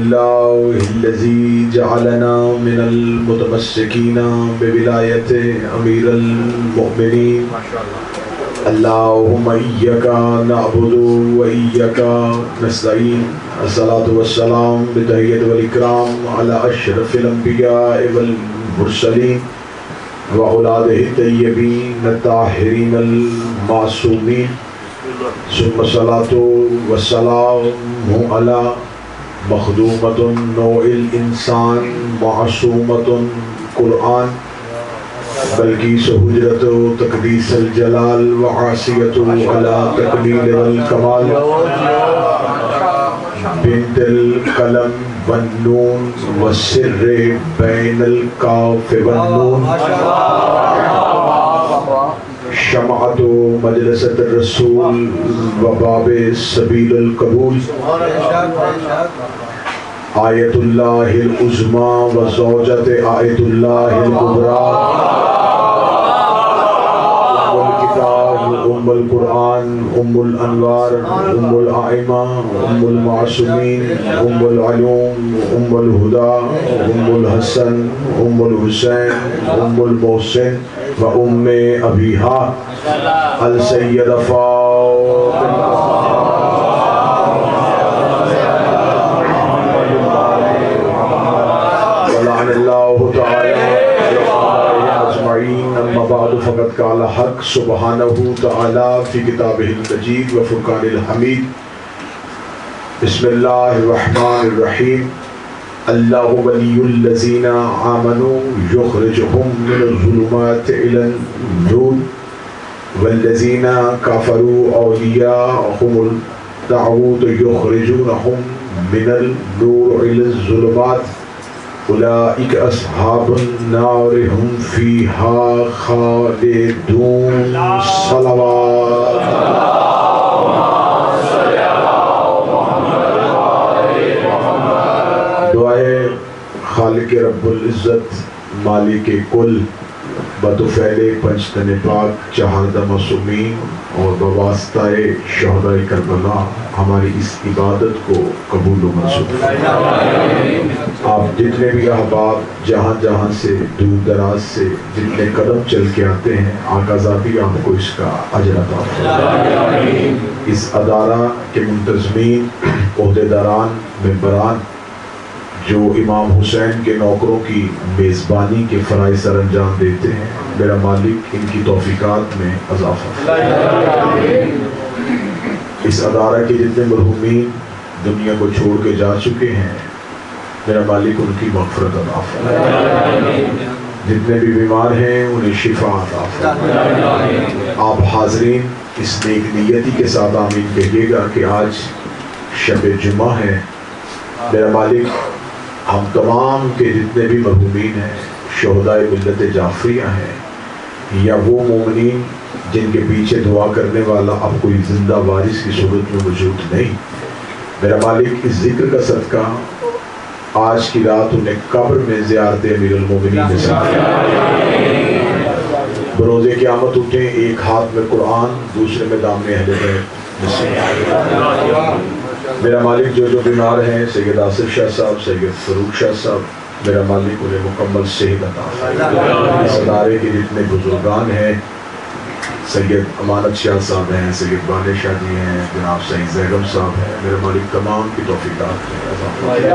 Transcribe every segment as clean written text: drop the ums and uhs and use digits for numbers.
الله الذي جعلنا من المتمسكين بولاية أمير المؤمنين اللهم إياك نعبد وإياك نستعين الصلاة والسلام بالتحية والإكرام على أشرف الأنبياء والمرسلين وأولاده الطيبين الطاهرين المعصومين ثم الصلاة والسلام على مخدومة نوع الإنسان معصومة قرآن بلقیس حجرت و تقدیس الجلال و عاصیت علی تکمیل الکمال بنت القلم والنون والسر بین الکاف والنون شمعت مجلست الرسول و باب سبیل القبول آیت اللہ العظمی و زوجت آیت اللہ الکبریٰ ام القرآن ام الانوار ام الائمہ ام المعصومین ام العلوم ام الہدی ام الحسن ام الحسین ام المحسن و ام ابیہا السیدہ فاطمہ ولعن اللہ تعالی اما بعد فقد قال حق سبحانه تعالی فی کتابہ المجید و فرقان الحمید بسم اللہ الرحمن الرحیم اللہ ولی الذین آمنوا یخرجهم من الظلمات الى النور والذین کفروا اولیاءهم الطاغوت یخرجونهم من النور الى الظلمات اولئک اصحاب النار هم فیہا خالدون صلوات دعائے خالق رب العزت مالک کل بطفیل پنجتن پاک چہاردہ معصومین اور بواسطہ شہداء کربلا ہماری اس عبادت کو قبول و منظور آپ جتنے بھی احباب جہاں جہاں سے دور دراز سے جتنے قدم چل کے آتے ہیں آقا ذاتی آپ کو اس کا اجر عطا فرمائے اس ادارہ کے منتظمین عہدیداران ممبران جو امام حسین کے نوکروں کی میزبانی کے فرائض سر انجام دیتے ہیں میرا مالک ان کی توفیقات میں اضافہ اس ادارہ کے جتنے مرحومین دنیا کو چھوڑ کے جا چکے ہیں میرا مالک ان کی مغفرت عطا فرمائے جتنے بھی بیمار ہیں انہیں شفا عطا فرمائے آپ حاضرین اس نیک نیتی کے ساتھ آمین کہیے گا کہ آج شب جمعہ ہے میرا مالک ہم تمام کے جتنے بھی مرحومین ہیں شہداء ملت جعفریہ ہیں یا وہ مومنین جن کے پیچھے دعا کرنے والا اب کوئی زندہ وارث کی صورت میں موجود نہیں میرا مالک اس ذکر کا صدقہ آج کی رات انہیں قبر میں زیارت امیر المومنین بروز قیامت اٹھیں ایک ہاتھ میں قرآن دوسرے میں دامن اہل بیت میرا مالک جو بیمار ہیں سید آصف شاہ صاحب سید فروخ شاہ صاحب میرا مالک انہیں مکمل صحت عطا فرمائے اس ادارے کے جتنے بزرگان ہیں سید امانت شاہ صاحب ہیں سید بانِ شاہ جی ہیں جناب سید زیغم صاحب ہیں میرا مالک تمام کی توفیقات میں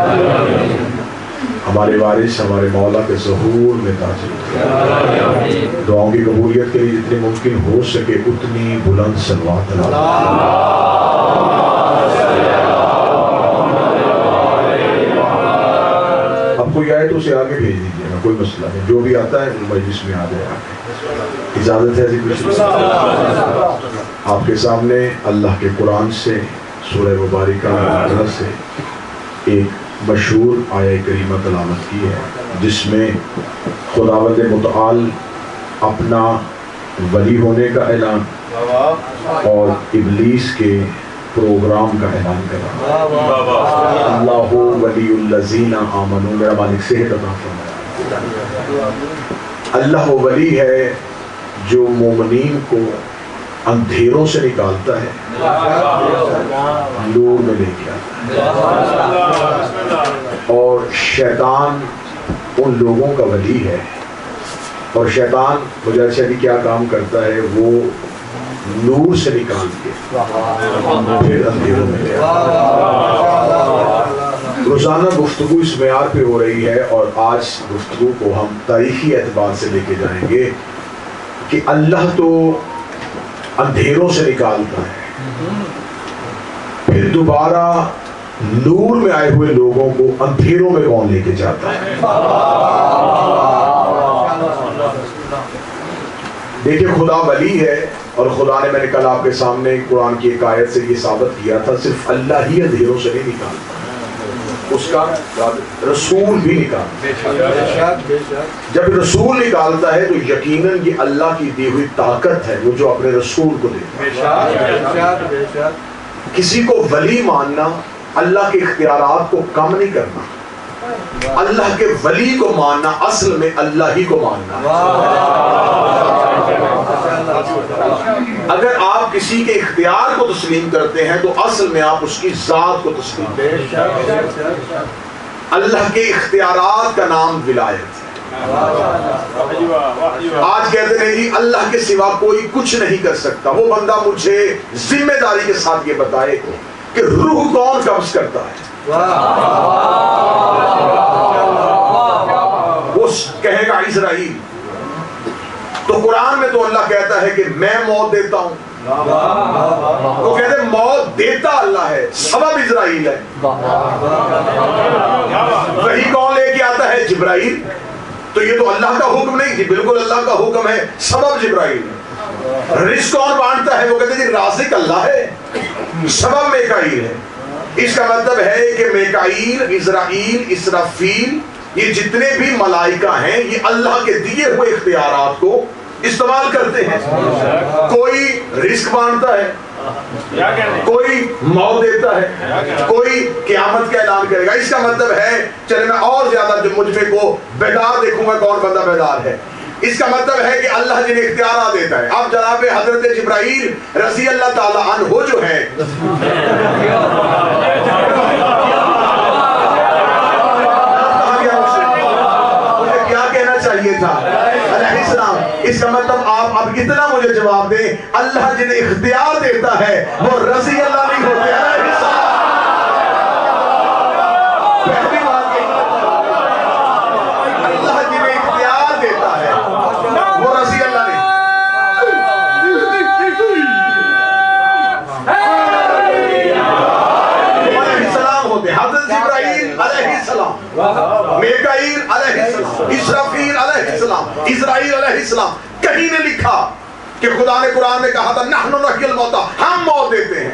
ہمارے وارث ہمارے مولا کے ظہور میں تاج دعاؤں کی قبولیت کے لیے جتنی ممکن ہو سکے اتنی بلند صلوات اب کوئی آئے تو اسے آگے بھیج دیجیے نا کوئی مسئلہ نہیں جو بھی آتا ہے مجلس میں آ جائے اجازت ہے ذکر آپ کے سامنے اللہ کے قرآن سے سورہ مبارکہ سے ایک مشہور آیہ کریمہ تلاوت کی ہے جس میں خداوند متعال اپنا ولی ہونے کا اعلان اور ابلیس کے پروگرام کا اعلان کرا اللہ ولی الذین آمنوا میرا مالک صحت عطا فرمائے اللہ ولی ہے جو مومنین کو اندھیروں سے نکالتا ہے، نور میں لے کے آتا ہے۔ اور شیطان ان لوگوں کا ولی ہے، اور شیطان مجھے کیا کام کرتا ہے، وہ نور سے نکال کے پھر اندھیروں میں لے آتا ہے۔ روزانہ گفتگو اس معیار پہ ہو رہی ہے، اور آج گفتگو کو ہم تاریخی اعتبار سے لے کے جائیں گے کہ اللہ تو اندھیروں سے نکالتا ہے، پھر دوبارہ نور میں آئے ہوئے لوگوں کو اندھیروں میں کون لے کے جاتا ہے۔ دیکھیں خدا ولی ہے، اور خدا نے، میں نے کل آپ کے سامنے قرآن کی ایک آیت سے یہ ثابت کیا تھا، صرف اللہ ہی اندھیروں سے نہیں نکالتا، اس کا رسول بھی نکالتا۔ جب رسول نکالتا ہے تو یقیناً یہ اللہ کی دی ہوئی طاقت ہے، وہ جو اپنے رسول کو دیتا ہے۔ کسی کو ولی ماننا اللہ کے اختیارات کو کم نہیں کرنا، اللہ کے ولی کو ماننا اصل میں اللہ ہی کو ماننا۔ اگر آپ کسی کے اختیار کو تسلیم کرتے ہیں تو اصل میں آپ اس کی ذات کو تسلیم کرتے ہیں۔ اللہ کے اختیارات کا نام ولایت ہے۔ آج کہتے ہیں جی اللہ کے سوا کوئی کچھ نہیں کر سکتا۔ وہ بندہ مجھے ذمہ داری کے ساتھ یہ بتائے کہ روح کون قبض کرتا ہے؟ وہ کہے گا اسرائیل۔ تو قرآن میں تو اللہ کہتا ہے کہ میں موت دیتا ہوں، وہ کہتے ہیں موت دیتا اللہ ہے، سبب اسرائیل ہے۔ وہی کون لے کے آتا ہے؟ جبرائیل۔ تو یہ تو اللہ کا حکم نہیں، جی بالکل اللہ کا حکم ہے، سبب جبرائیل ہے۔ رزق کون بانٹتا ہے؟ وہ کہتے ہیں جی رازق اللہ ہے، سبب میکائیل ہے۔ اس کا مطلب ہے کہ میکائیل، اسرائیل، اسرافیل، یہ جتنے بھی ملائکہ ہیں یہ اللہ کے دیے ہوئے اختیارات کو استعمال کرتے ہیں۔ کوئی رزق بانٹتا ہے، کوئی موت دیتا ہے، کوئی قیامت کا اعلان کرے گا۔ اس کا مطلب ہے، چلے میں اور زیادہ جو مجھ میں کو بیدار دیکھوں گا کون بندہ بیدار ہے۔ اس کا مطلب ہے کہ اللہ جنہیں اختیارات دیتا ہے۔ اب جناب حضرت جبرائیل رضی اللہ تعالی عنہ جو ہیں، مجھے کیا کہنا چاہیے تھا؟ علیہ السلام۔ اس کا مطلب آپ اب اتنا مجھے جواب دیں، اللہ جنہیں اختیار دیتا ہے وہ رضی اللہ نہیں ہوتے۔ علیہ السلام۔ پہلی بات یہ، اللہ جنہیں اختیار دیتا ہے وہ رضی اللہ نہیں۔ علیہ السلام ہوتے، حضرت جبرائیل علیہ السلام، میکائیل علیہ السلام، اسرافیل علیہ السلام، اسرائیل علیہ السلام۔ کہیں نے لکھا کہ خدا نے قرآن میں کہا تھا نحن نحیی الموتى، ہم موت دیتے ہیں۔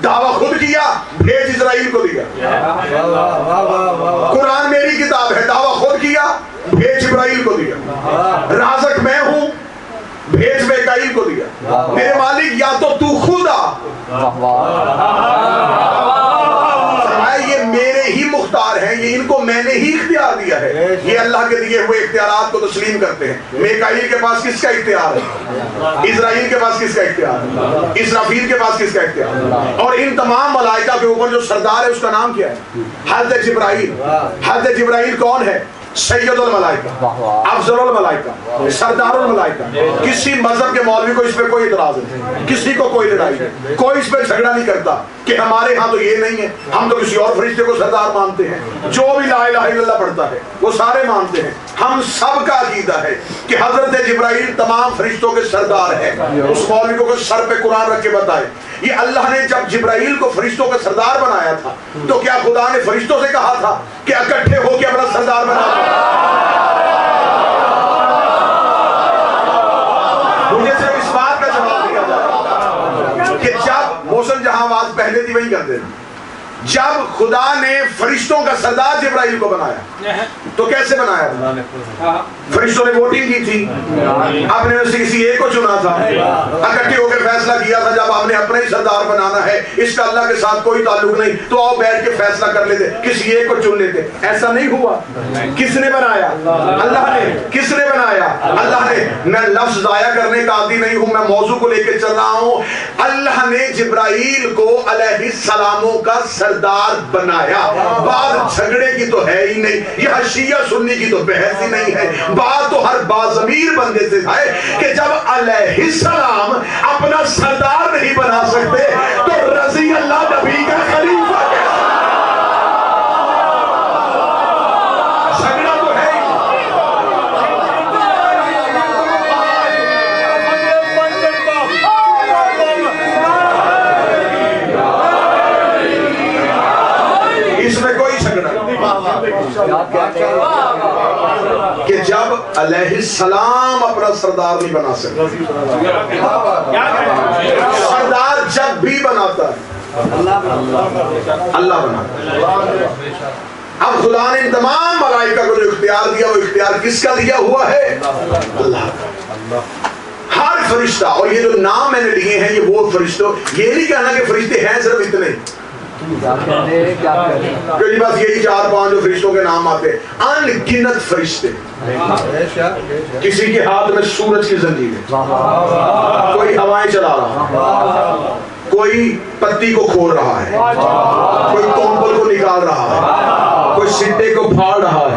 دعویٰ خود کیا، بھیج اسرائیل کو دیا۔ قرآن میری کتاب ہے، دعویٰ خود کیا، بھیج جبرائیل کو دیا۔ رازق میں ہوں، بھیج میکائیل کو دیا۔ میرے مالک یا تو خود آ، یہ میرے ہی مختار ہیں، یہ ان کو میں نے ہی اختیار دیا ہے۔ یہ اللہ کے دیے ہوئے اختیارات کو تسلیم کرتے ہیں۔ میکائیل کے پاس کس کا اختیار ہے؟ اسرائیل کے پاس کس کا اختیار ہے؟ اسرافیل کے پاس کس کا اختیار ہے؟ اور ان تمام ملائکہ کے اوپر جو سردار ہے اس کا نام کیا ہے؟ حضرت جبرائیل۔ حضرت جبرائیل کون ہے؟ سید الملائکہ، افضل الملائکہ، سردار الملائکہ۔ کسی مذہب کے مولوی کو اس پہ کوئی اعتراض نہیں، کسی کو کوئی لڑائی نہیں، کوئی اس پہ جھگڑا نہیں کرتا کہ ہمارے ہاں تو یہ نہیں ہے، ہم تو کسی اور فرشتے کو سردار مانتے ہیں۔ جو بھی لا الہ الا اللہ پڑھتا ہے وہ سارے مانتے ہیں۔ ہم سب کا عقیدہ ہے کہ حضرت جبرائیل تمام فرشتوں کے سردار ہے۔ اس مولوی کو سر پہ قرآن رکھ کے بتائے، یہ اللہ نے جب جبرائیل کو فرشتوں کا سردار بنایا تھا تو کیا خدا نے فرشتوں سے کہا تھا کہ اکٹھے ہو کے اپنا سردار بنا؟ مجھے صرف اس بات کا جواب دیا جائے کہ جب موسم جہاں آواز پہلے تھی وہی کر دینا، جب خدا نے فرشتوں کا سردار جبرائیل کو بنایا تو کیسے بنایا تھا؟ فرشتوں نے ووٹنگ کی تھی، آپ نے کسی ایک کو چنا تھا، اکٹھے ہو کے فیصلہ کیا تھا جب آپ نے اپنے ہی سردار بنانا ہے، اس کا اللہ کے ساتھ کوئی تعلق نہیں، تو آؤ بیٹھ کے فیصلہ کر لیتے، کسی ایک کو چن لیتے. ایسا نہیں ہوا. کس نے بنایا؟ اللہ نے. کس نے بنایا؟ اللہ نے. میں لفظ ضائع کرنے کا عادی نہیں ہوں، میں موضوع کو لے کے چل رہا ہوں. اللہ نے جبرائیل کو علیہ السلاموں کا سردار بنایا. بات جھگڑے کی تو ہے ہی نہیں، یہ شیعہ سنی کی تو بحث ہی نہیں ہے. بات تو ہر باضمیر بندے سے ہے کہ جب علیہ السلام اپنا سردار نہیں بنا سکتے تو رضی اللہ نبی کا خلیفہ کیسے؟ جھگڑا تو ہے ہی. اس میں کوئی جھگڑا کہ جب علیہ السلام اپنا سردار نہیں بنا سکتے. سردار جب بھی بناتا ہے اللہ بناتا ہے. اب خدا نے ان تمام ملائکہ کو جو اختیار دیا وہ اختیار کس کا دیا ہوا ہے؟ اللہ کا. ہر فرشتہ، اور یہ جو نام میں نے لیے ہیں یہ وہ فرشتوں، یہ نہیں کہنا کہ فرشتے ہیں صرف اتنے، کہ بس یہی 4-5 جو فرشتوں کے نام آتے ہیں. ان گنت فرشتے. کسی کے ہاتھ میں سورج کی زنجیر ہے، کوئی ہوائیں چلا رہا، کوئی پتی کو کھول رہا ہے، کوئی کمبل کو نکال رہا ہے، کوئی سٹے کو پھاڑ رہا ہے.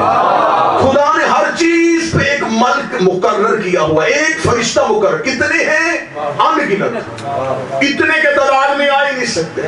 خدا نے ہر چیز پہ ایک ملک مقرر کیا ہوا، ایک فرشتہ مقرر. کتنے ہیں؟ ان گنت. اتنے کے تعداد میں آ ہی نہیں سکتے.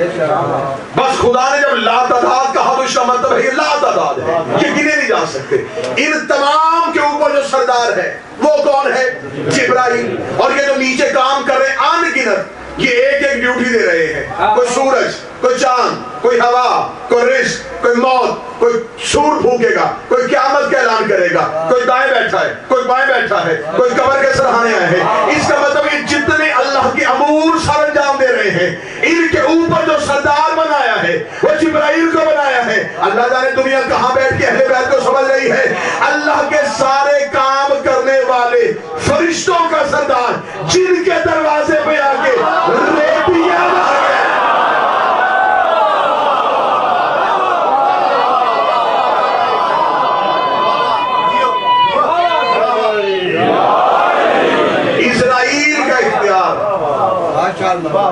بس خدا نے جب لا تعداد کہا تو اس کا مطلب ہے یہ لا تعداد ہے، یہ گنے نہیں جا سکتے. ان تمام کے اوپر جو سردار ہے وہ کون ہے؟ جبرائیل. اور یہ جو نیچے کام کر رہے ہیں ان گنت، یہ ایک ایک ڈیوٹی دے رہے ہیں. کوئی سورج، کوئی چاند، کوئی ہوا، کوئی رزق، کوئی موت، کوئی سور پھونکے گا، کوئی قیامت کا اعلان کرے گا، کوئی دائیں بیٹھا ہے، کوئی بائیں بیٹھا ہے، کوئی قبر کے سرحانے آئے ہیں. اس کا مطلب یہ جتنے اللہ کے امور سر انجام دے رہے ہیں ان کے اوپر جو سردار بنایا ہے وہ جبرائیل کو بنایا ہے. اللہ جانے دنیا کہاں بیٹھ کے اہل بیت کو سمجھ رہی ہے. اللہ کے سارے کام کرنے والے فرشتوں کا سردار جن کے دروازے پہ آ کے ریڈیاں آ گئے.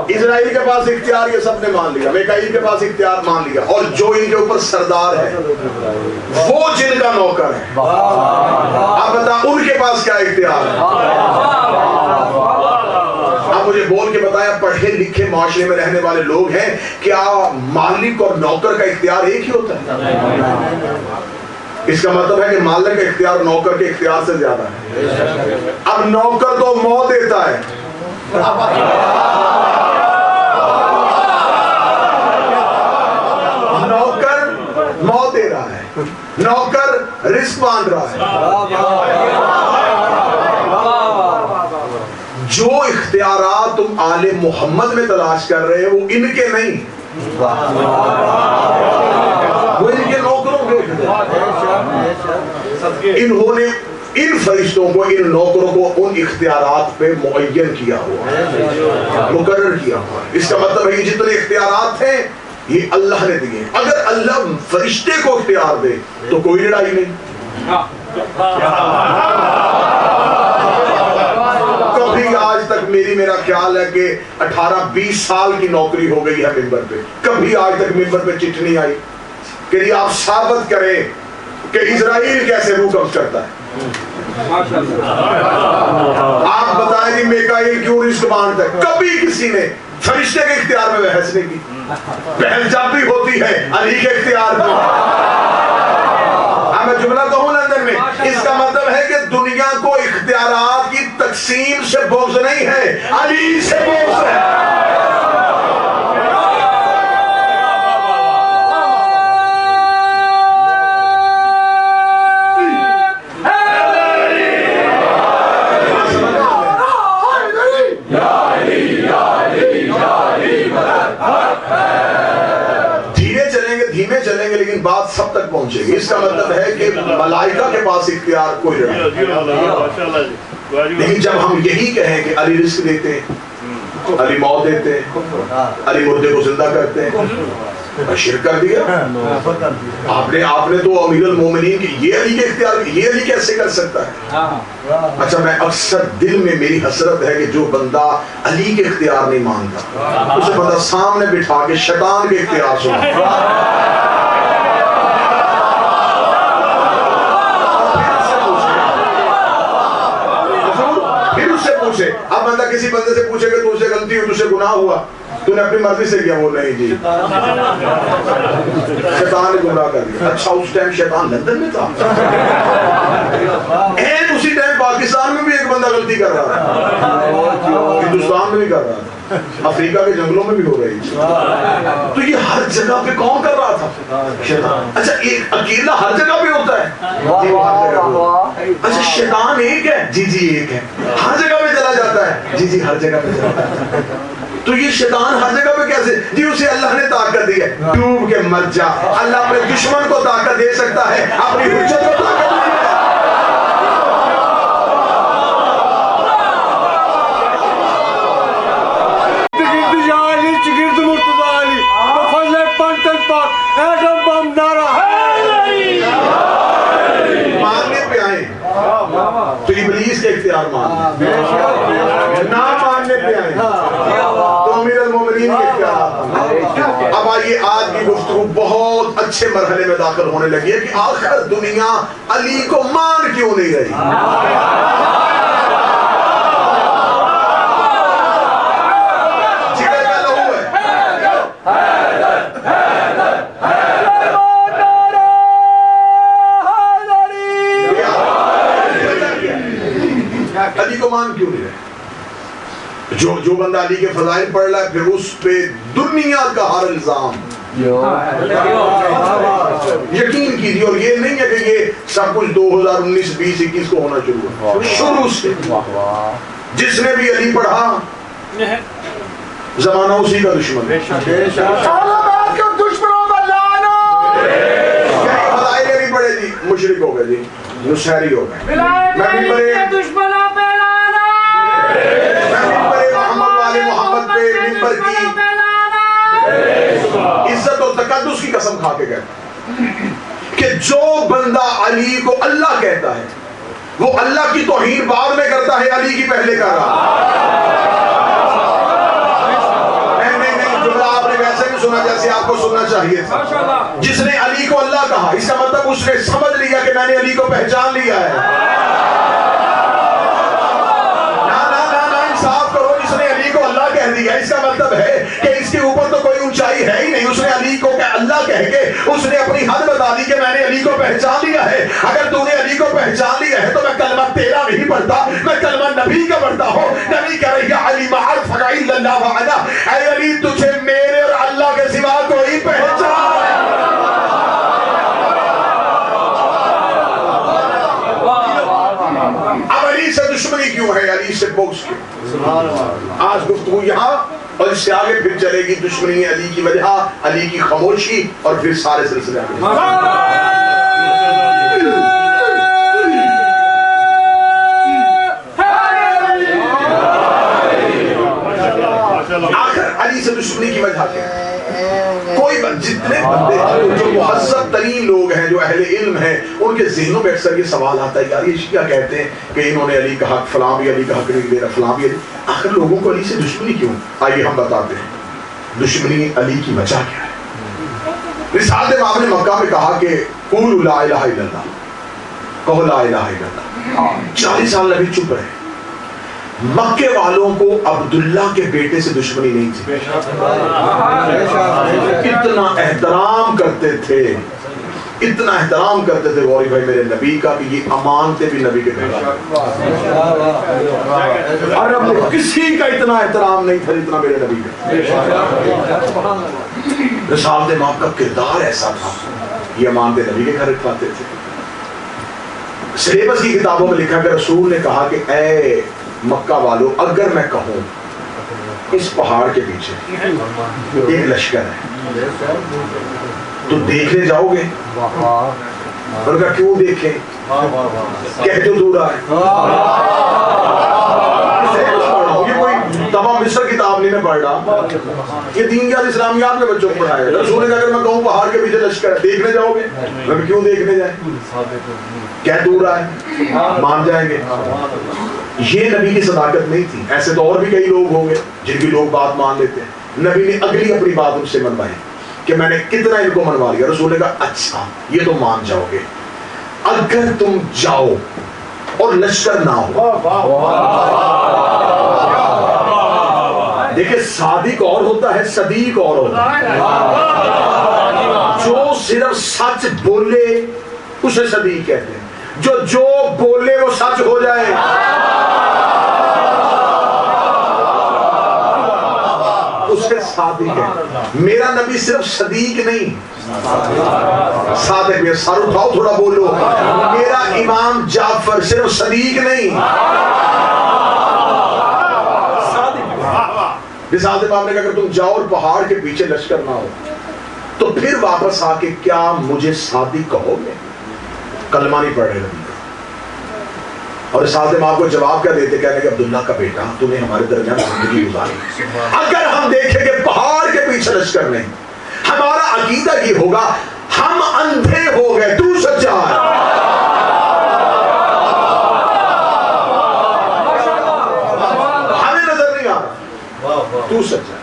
اسرائیل کے پاس اختیار یہ سب نے مان لیا، میکائیل کے پاس اختیار مان لیا، اور جو ان کے اوپر سردار ہے وہ جن کا نوکر ہے. آپ بتا ان کے پاس کیا اختیار ہے؟ آپ مجھے بول کے بتایا، پڑھے لکھے معاشرے میں رہنے والے لوگ ہیں، کیا مالک اور نوکر کا اختیار ایک ہی ہوتا ہے؟ اس کا مطلب ہے کہ مالک کا اختیار نوکر کے اختیار سے زیادہ ہے. اب نوکر تو موت دیتا ہے، نوکر موت دے رہا ہے، نوکر رزق باندھ رہا ہے. جو اختیارات تم آل محمد میں تلاش کر رہے ہیں وہ ان کے نہیں، وہ ان کے نوکروں کے. انہوں نے ان فرشتوں کو، ان نوکروں کو ان اختیارات پہ معین کیا ہوا، مقرر کیا ہوا. اس کا مطلب ہے یہ جتنے اختیارات ہیں یہ اللہ نے دیے. اگر اللہ فرشتے کو اختیار دے تو کوئی لڑائی نہیں. کبھی آج تک میرا خیال ہے کہ 18-20 سال کی نوکری ہو گئی ہے ممبر پہ، کبھی آج تک ممبر پہ چٹھ نہیں آئی کہ آپ ثابت کریں کہ اسرائیل کیسے حکم کرتا ہے. آپ بتائیں کہ میکائیل کیوں رزق باندھتا ہے؟ کبھی کسی نے فرشتے کے اختیار میں بحث نہیں کی. بحث جب بھی ہوتی ہے علی کے اختیار میں. میں جملہ کہوں لندن میں، اس کا مطلب ہے کہ دنیا کو اختیارات کی تقسیم سے بغض نہیں ہے، علی سے بغض ہے. دھیرے چلے سب تک پہنچے گی. اس کا مطلب ہے کہ ملائکہ کے پاس اختیار کوئی نہیں. لیکن جب ہم یہی کہیں کہ علی رزق دیتے ہیں, علی موت دیتے ہیں, علی مردے کو زندہ کرتے ہیں, شرک کر دیا. آپ نے تو امیر المومنین کی یہ علی کے اختیار, یہ علی کیسے کر سکتا ہے؟ اچھا, میں اکثر دل میں میری حسرت ہے کہ جو بندہ علی کے اختیار نہیں مانتا اسے بندہ سامنے بٹھا کے شیطان کے اختیار سنا. اب بندہ کسی بندے سے پوچھے کہ تجھ سے غلطی ہوئی, تجھ سے گناہ ہوا, تو نے اپنی مرضی سے کیا؟ وہ نہیں جی, شیطان نے گمراہ کر دیا. اچھا, اس ٹائم شیطان لندن میں تھا, اسی ٹائم پاکستان میں بھی ایک بندہ غلطی کر رہا تھا, ہندوستان میں بھی کر رہا تھا, افریقہ کے جنگلوں میں بھی ہو رہی تھی. تو یہ ہر جگہ پہ کون کر رہا تھا؟ شیطان. اچھا, ایک اکیلا ہر جگہ پہ ہوتا ہے؟ اچھا, شیطان ایک ہے؟ جی جی ایک ہے. ہر جگہ پہ چلا جاتا ہے؟ جی جی ہر جگہ پہ چلا جاتا ہے. تو یہ شیطان ہر جگہ پہ کیسے؟ جی اسے اللہ نے طاقت دی ہے, ڈوب کے مر جا. اللہ اپنے دشمن کو طاقت دے سکتا ہے, اپنی حجت کو طاقت دے سکتا ہے. ماننے پہ آئے تو ابلیس کے اختیار مان, نہ ماننے پہ آئے تو امیر المومنین کے اختیار. اب آئیے, آج کی گفتگو بہت اچھے مرحلے میں داخل ہونے لگی ہے کہ آخر دنیا علی کو مان کیوں نہیں رہی. علی کو مان کیوں نہیں رہے؟ جو بندہ علی کے فضائل پڑھ رہا ہے پھر اس پہ دنیا کا ہر الزام یقین کیجیے. اور یہ نہیں ہے کہ یہ سب کچھ 2019 20 21 کو ہونا شروع ہوا, شروع سے جس نے بھی علی پڑھا زمانہ اسی کا دشمن ہے. فضائل نہیں پڑھے جی مشرک ہو گئے, جی نصیری ہو گئے. عزت و تقدس کی قسم کھا کے کہتا کہ جو بندہ علی کو اللہ کہتا ہے وہ اللہ کی توہین بعد میں کرتا ہے, علی کی پہلے کر رہا. نہیں, جملہ آپ نے ویسے بھی سنا جیسے آپ کو سننا چاہیے تھا. جس نے علی کو اللہ کہا اس کا مطلب اس نے سمجھ لیا کہ میں نے علی کو پہچان لیا ہے. انصاف کرو, جس نے علی کو اللہ کہہ دیا اس کا مطلب ہے کہ اس کے اوپر تو کوئی اونچائی ہے ہی نہیں. اس نے علی کو اللہ کہہ کے اس نے اپنی حد بتا دی کہ میں نے علی کو پہچان لیا ہے. اگر تو نے علی کو پہچان لیا ہے تو میں کلمہ تیرا نہیں پڑھتا, میں کلمہ نبی کا پڑھتا ہوں. نبی کہہ رہی ہے علی معرف الا اللہ وحدہ, اے علی تجھے میرے اور اللہ کے سوا کوئی پہچان. اب علی سے دشمنی کیوں ہے, علی سے بغض کیوں؟ آج گفتگو یہاں اور اس سے آگے پھر چلے گی. دشمنی علی کی وجہ, علی کی خاموشی, اور پھر سارے سلسلے آخر علی سے دشمنی کی وجہ کیا ہے؟ کوئی جتنے بندے جو مہذب ترین لوگ ہیں, جو اہل علم ہیں, ان کے ذہنوں میں اکثر یہ سوال آتا ہے یار یہ شیعہ کہتے ہیں کہ انہوں نے علی کا حق, فلاں بھی علی کا حق نہیں دے رہا, فلاں بھی علی. آخر لوگوں کو علی سے دشمنی کیوں؟ آئیے ہم بتاتے ہیں دشمنی علی کی وجہ کیا ہے. رسالت مآب نے مکہ میں کہا کہ قولوا لا الہ الا اللہ, کہو لا الہ الا اللہ. 40 سال نبی چپ رہے. مکے والوں کو عبداللہ کے بیٹے سے دشمنی نہیں تھی, اتنا احترام کرتے تھے, اتنا احترام کرتے تھے غوری بھائی میرے نبی کا کہ یہ امانتے بھی نبی کے بیٹا. عرب میں کسی کا اتنا احترام نہیں تھا جتنا میرے نبی کا. رسالت مآب کا کردار ایسا تھا, یہ امانتے نبی کے گھر رکھواتے تھے. سلیبس کی کتابوں میں لکھا کہ رسول نے کہا کہ اے مکہ والو, اگر میں کہوں اس پہاڑ کے پیچھے ایک لشکر ہے تو دیکھنے جاؤ گے؟ انہوں نے کہا کیوں دیکھیں؟ کہہ جو دور آئے. یہ کوئی تمام مصر کتاب نہیں میں پڑھ رہا, یہ دین یاد اسلامیات میں بچوں کو پڑھایا. رسول نے اگر میں کہوں پہاڑ کے پیچھے لشکر دیکھنے جاؤ گے؟ میں کیوں دیکھنے جائیں؟ کہہ دور آئے, مان جائیں گے. یہ نبی کی صداقت نہیں تھی. ایسے تو اور بھی کئی لوگ ہوں گے جن کی لوگ بات مان لیتے ہیں. نبی نے اگلی اپنی بات ان سے منوائی کہ میں نے کتنا ان کو منوا لیا. رسول نے کہا اچھا یہ تو مان جاؤ گے اگر تم جاؤ اور لشکر نہ ہو. دیکھیں صادق اور ہوتا ہے, صدیق اور ہوتا ہے. جو صرف سچ بولے اسے صدیق کہتے ہیں, جو بولے وہ سچ ہو جائے. اسے صادق ہے. میرا نبی صرف صدیق نہیں, صادق میں سر اٹھاؤ تھوڑا بولو. میرا امام جعفر صرف صدیق نہیں, مثال امام نے کہا اگر تم جاؤ اور پہاڑ کے پیچھے لشکر نہ ہو تو پھر واپس آ کے کیا مجھے صادق کہو گے؟ کلمہ نہیں پڑھ رہے نبی کا. اور ساتھ میں آپ کو جواب کیا دیتے, کہنے کہ عبداللہ کا بیٹا تم نے ہمارے درمیان زندگی گزاری. اگر ہم دیکھیں کہ پہاڑ کے پیچھے لشکر نہیں, ہمارا عقیدہ یہ ہوگا ہم اندھے ہو گئے, تو سچا ہے. ہمیں نظر نہیں آ رہا, تو سچا ہے.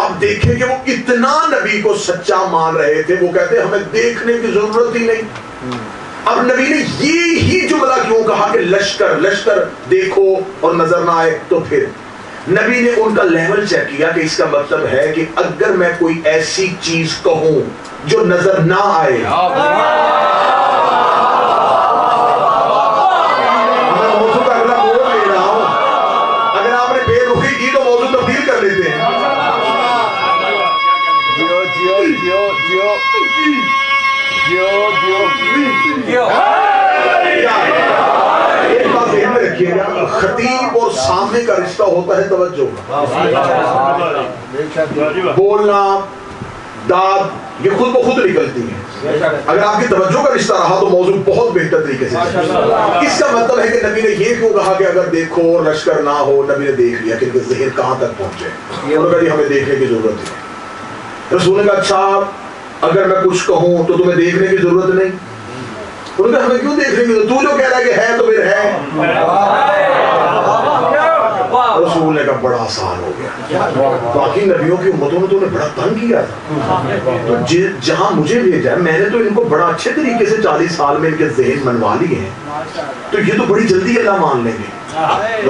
اب دیکھیں کہ وہ اتنا نبی کو سچا مان رہے تھے, وہ کہتے ہمیں دیکھنے کی ضرورت ہی نہیں. اب نبی نے یہی جملہ کیوں کہا کہ لشکر لشکر دیکھو اور نظر نہ آئے؟ تو پھر نبی نے ان کا لیول چیک کیا کہ اس کا مطلب ہے کہ اگر میں کوئی ایسی چیز کہوں جو نظر نہ آئے, میں موضوع کا اگلا موڑ لے رہا ہوں. اگر آپ نے بے رخی کی تو موضوع تبدیل کر لیتے ہیں. ایک بات ذہن میں رکھیے گا, خطیب اور سامنے کا رشتہ ہوتا ہے توجہ. بولنا داد یہ خود بخود نکلتی ہے. اگر آپ کی توجہ کا رشتہ رہا تو موضوع بہت بہتر طریقے سے. اس کا مطلب ہے کہ نبی نے یہ کیوں کہا کہ اگر دیکھو اور لشکر نہ ہو؟ نبی نے دیکھ لیا کہ ان کے ذہن کہاں تک پہنچے. انہوں نے کہا ہمیں دیکھنے کی ضرورت ہے. رسول نے کہا اچھا اگر میں کچھ کہوں تو تمہیں دیکھنے کی ضرورت نہیں. انہوں نے کہا ہمیں کیوں دیکھنے کی ضرورت, تو جو کہہ رہا ہے کہ ہے تو پھر ہے. رسول نے کہا بڑا آسان ہو گیا. باقی نبیوں کی امتوں نے تو انہیں بڑا تنگ کیا تھا, تو جہاں مجھے بھیجا ہے میں نے تو ان کو بڑا اچھے طریقے سے 40 سال میں ان کے ذہن منوا لیے ہیں, تو یہ تو بڑی جلدی اللہ مان لیں گے.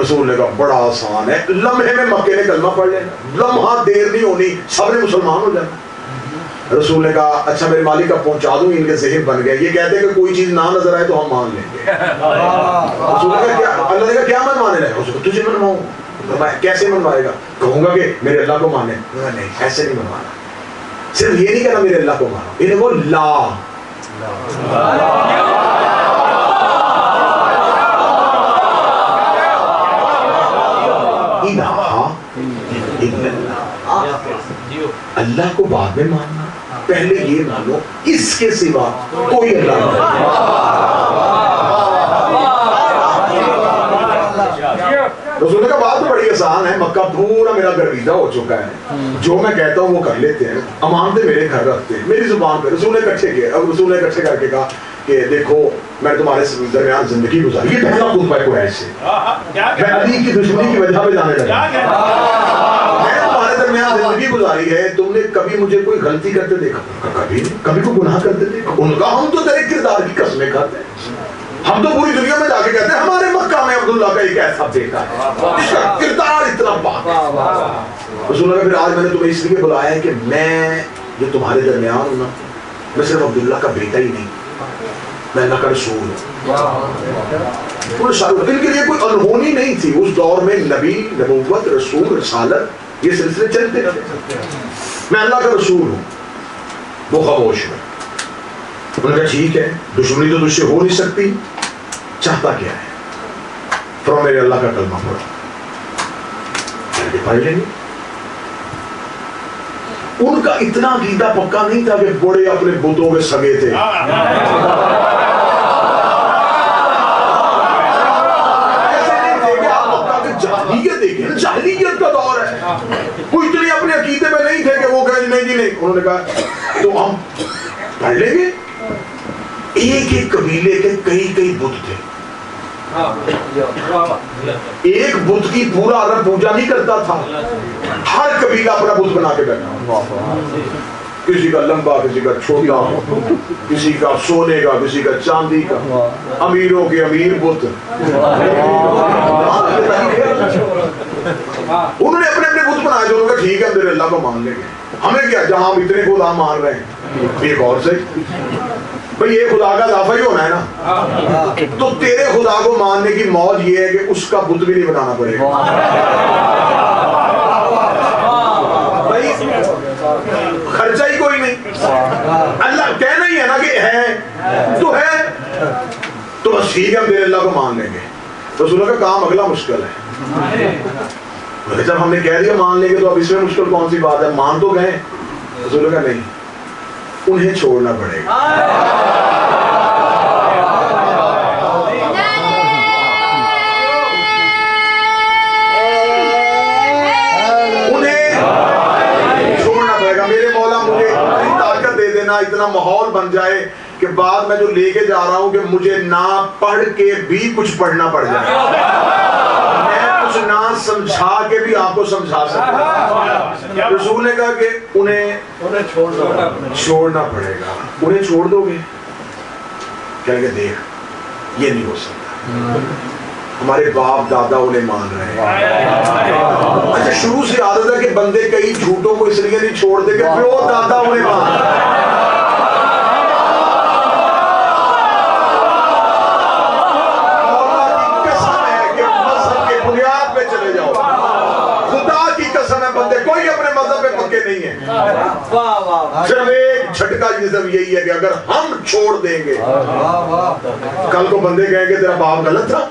رسول نے کہا بڑا آسان ہے, لمحے میں مکے نے کلمہ پڑھ لینا, لمحہ دیر نہیں ہونی, سب نے مسلمان ہو جانا. رسول نے کہا اچھا میرے مالک کا پہنچا دوں, ان کے ذہن بن گئے. یہ کہتے ہیں کہ کوئی چیز نہ نظر آئے تو ہم مان لیں گے. رسول نے کہا اللہ نے کہا کیا منوانے لگا؟ تجھے منواؤں. کیسے منوائے گا؟ کہوں گا کہ میرے اللہ کو مانے. نہیں ایسے نہیں منوانا, صرف یہ نہیں کہنا میرے اللہ کو مانو, انہیں وہ لا اللہ کو بعد میں ماننا, پہلے یہ مانو اس کے سوا کوئی اللہ نہیں. رسول کا بات تو بڑی آسان ہے, مکہ پورا میرا گرویدہ ہو چکا ہے, جو میں کہتا ہوں وہ کر لیتے ہیں, امانتیں میرے گھر رکھتے ہیں, میری زبان پہ. رسول نے اکٹھے کیا, اب رسول نے اکٹھے کر کے کہا کہ دیکھو میں نے تمہارے درمیان زندگی گزاری. یہ پہلا خطبہ ہے قریش سے, میں علی کی دشمنی کی وجہ پہ جانے لگا. میں نے تمہارے درمیان زندگی گزاری ہے, تم نے کبھی مجھے کوئی غلطی کرتے دیکھا؟ کبھی نہیں. کبھی کوئی گناہ کرتے دیکھا؟ ان کا ہم تو تیرے کردار کی قسمیں کھاتے ہیں, ہم تو پوری دنیا میں جا کے کہتے ہیں ہمارے مکہ میں عبداللہ کا ایک ایسا بیٹا ہے جس کا کردار اتنا پاک ہے. رسول اللہ پھر آج میں نے تمہیں اس لیے بلایا ہے کہ میں جو تمہارے درمیان ہوں نا, میں صرف عبداللہ کا بیٹا ہی نہیں, میں اللہ کا رسول ہوں. ان کے لیے کوئی انہونی نہیں تھی اس دور میں, نبی, نبوت, رسول, رسالت یہ سلسلے چلتے رہتے. میں اللہ کا رسول ہوں. وہ خاموش ہے. انہوں نے کہا ٹھیک ہے, دشمنی تو تجھ سے ہو نہیں سکتی, چاہتا کیا ہے؟ فرمایا میرے اللہ کا کلمہ پڑھو. پڑھ لیں گے. ان کا اتنا عقیدہ پکا نہیں تھا کہ بڑے اپنے بتوں کے سگے تھے. جاہلیت دیکھیں، جاہلیت کا دور ہے. وہ اتنے اپنے عقیدے میں نہیں تھے کہ وہ کہیں نہیں جی نہیں. انہوں نے کہا تو ہم پڑھ لیں گے. ایک ایک قبیلے کے کئی کئی بت تھے. ایک بت کی پورا عرب پوجا نہیں کرتا تھا. ہر قبیلہ اپنا بت بنا کے بیٹھا. کسی کا لمبا، کسی کا چھوٹا، کسی کا سونے کا، کسی کا چاندی کا. امیروں کے امیر بت. انہوں نے اپنے اپنے بت بنائے. جو لوگ ٹھیک ہے میرے اللہ کو مان لیں گے. ہمیں کیا، جہاں ہم اتنے خدا مان رہے ہیں. ایک اور سے بھئی یہ خدا کا اضافہ ہی ہونا ہے نا. تو تیرے خدا کو ماننے کی موج یہ ہے کہ اس کا بت بھی نہیں بنانا پڑے گا. بھئی خرچہ ہی کوئی نہیں. اللہ کہنا ہی ہے نا کہ ہے تو ہے. تو بس ٹھیک ہے ہم تیرے اللہ کو مان لیں گے. رسولوں کا کام اگلا مشکل ہے. جب ہم نے کہہ دیا مان لیں گے تو اب اس میں مشکل کون سی بات ہے. مان تو گئے. رسولوں کا نہیں، انہیں چھوڑنا پڑے گا. انہیں چھوڑنا پڑے گا. میرے مولا مجھے اتنی طاقت دے دینا، اتنا ماحول بن جائے کہ بعد میں جو لے کے جا رہا ہوں کہ مجھے نہ پڑھ کے بھی کچھ پڑھنا پڑ جائے. نہ سمجھا کے بھی آپ کو سمجھا سکتا. رسول نے کہا کہ انہیں چھوڑنا پڑے گا. انہیں چھوڑ دو گے؟ کہیں گے دیکھ یہ نہیں ہو سکتا. ہمارے باپ دادا انہیں مان رہے ہیں. اچھا شروع سے عادت ہے کہ بندے کئی جھوٹوں کو اس لیے نہیں چھوڑتے کہ پیو دادا انہیں مان رہے ہیں. کوئی اپنے مذہب پہ پکے نہیں ہے. صرف ایک جھٹکا جسم یہی ہے کہ اگر ہم چھوڑ دیں گے کل کو بندے کہیں گے تیرا باپ غلط تھا،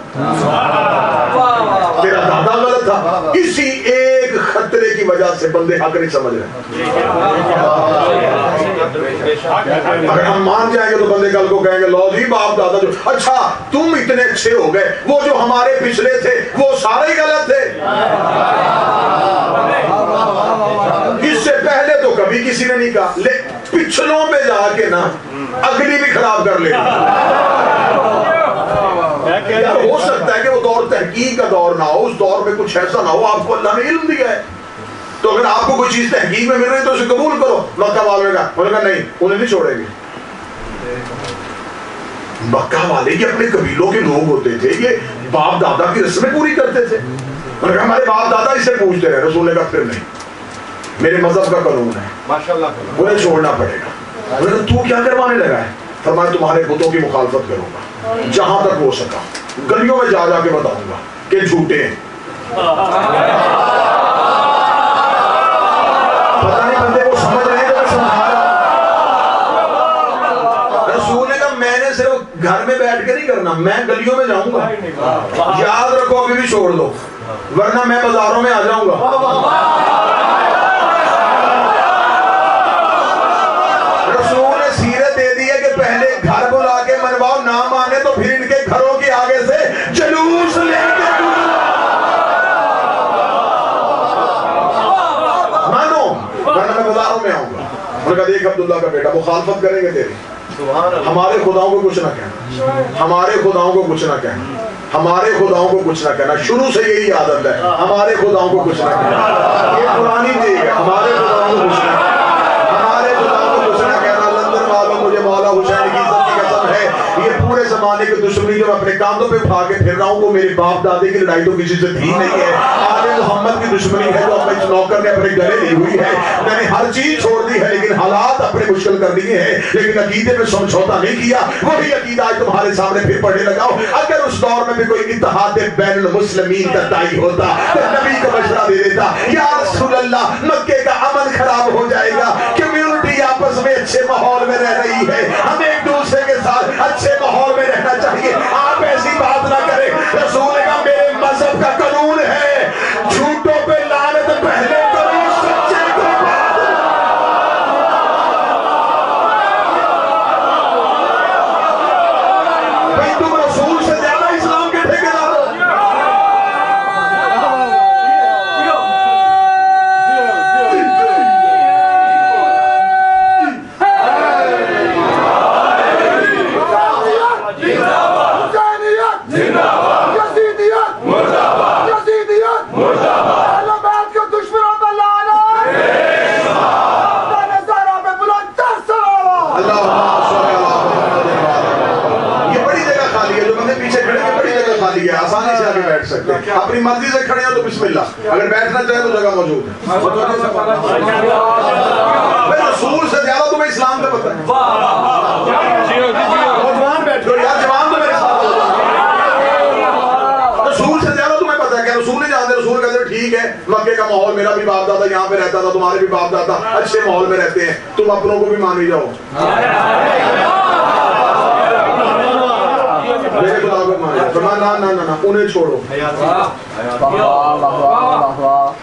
تیرا دادا غلط تھا. اسی ایک خطرے کی وجہ سے بندے حق نہیں سمجھ رہے. اگر ہم مان جائیں گے تو بندے کل کو کہیں گے لو جی باپ دادا جو اچھا تم اتنے اچھے ہو گئے، وہ جو ہمارے پچھلے تھے وہ سارے ہی غلط تھے. اس سے پہلے تو کبھی کسی نے نہیں کہا. پچھلوں پہ جا کے نا اگلی بھی خراب کر لے. ہو سکتا ہے کہ وہ دور تحقیق کا دور نہ ہو، اس دور میں کچھ ایسا نہ ہو. آپ کو اللہ نے علم دیا ہے تو اگر آپ کو کوئی چیز تحقیق میں مل رہی ہے تو اسے قبول کرو. مکہ والے کا انہوں نے کہا نہیں انہیں نہیں چھوڑیں گے. مکہ والے کے اپنے قبیلوں کے لوگ ہوتے تھے، یہ باپ دادا کی رسمیں پوری کرتے تھے. انہوں نے کہا ہمارے باپ دادا اسے پوچھتے رہے. رسول نے کہا پھر نہیں، میرے مذہب کا قانون ہے، انہیں چھوڑنا پڑے گا. تو کیا کروانے لگا ہے؟ فرمایا تمہارے بتوں کی مخالفت کروں گا جہاں تک ہو سکا. گلیوں میں جا جا کے بتاؤں گا کہ جھوٹے ہیں. پتہ نہیں بندے کو سمجھ رہے ہیں کہ میں سمجھا رہا ہوں. رسول نے کہا میں نے صرف گھر میں بیٹھ کے نہیں کرنا، میں گلیوں میں جاؤں گا. یاد رکھو ابھی بھی چھوڑ دو ورنہ میں بازاروں میں آ جاؤں گا. رسول نے سیرت دے دی ہے کہ پہلے گھر بلا کے منواؤ، نہ مانے تو پھر ان کے گھروں کے آگے سے جلوس لے کے مانو ورنہ میں بازاروں میں آؤں گا. انہوں نے کہا دیکھ عبداللہ کا بیٹا مخالفت کریں گے تیری. ہمارے خداؤں کو کچھ نہ کہنا، ہمارے خداؤں کو کچھ نہ کہنا، ہمارے خداؤں کو کچھ نہ کہنا. شروع سے یہی عادت ہے ہمارے خداؤں کو کچھ نہ کہنا. یہ پرانی چیز ہے، ہمارے خداؤں کو کچھ نہ کہنا، ہمارے خداؤں کو کچھ نہ کہنا. لندن والوں مجھے مولا حسین کی عزت کی قسم ہے یہ پورے زمانے کی دشمنی جو میں اپنے کاندھوں پہ اٹھا کے پھر رہا ہوں وہ میرے باپ دادے کی لڑائی تو کسی سے تھی نہیں ہے. آل محمد کی دشمنی ہے جو اپنے نوکر نے اپنے گلے لی ہوئی ہے. میں نے ہر چیز چھوڑ دی ہے لیکن حالات اپنے مشکل کر دیے ہیں، لیکن عقیدے پہ سمجھوتا نہیں کیا. وہی عقیدہ آج تمہارے سامنے پھر پڑھنے لگا ہوں. اگر اس دور میں بھی کوئی اتحاد بین المسلمین کا داعی ہوتا تو نبی کا مشورہ دے دیتا یا رسول اللہ مکے کا امن خراب ہو جائے گا، کمیونٹی آپس میں اچھے ماحول میں رہ رہی ہے، ہمیں ایک دوسرے کے ساتھ اچھے ماحول میں رہنا چاہیے، آپ ایسی بات نہ کریں. رسول کا میرے مذہب کا قانون ہے جھوٹوں پہ لعنت پہلے کرو، سچے کو بعد. بیٹھ سکتے, اپنی مرضی سے کھڑے ہو تو بسم اللہ, اگر بیٹھنا چاہے تو جگہ موجود ہے. رسول سے زیادہ تمہیں اسلام کا پتہ ہے. جوان بیٹھو یار, جوان تو میرے ساتھ, رسول سے زیادہ تمہیں پتہ ہے کہ رسول نہیں جانتے. رسول کہتے ہیں ٹھیک ہے مکے کا ماحول, میرا بھی باپ دادا یہاں پہ رہتا تھا, تمہارے بھی باپ دادا اچھے ماحول میں رہتے ہیں, تم اپنوں کو بھی مان ہی جاؤ, میرے خدا کو مان جاؤ. نہ انہیں چھوڑو.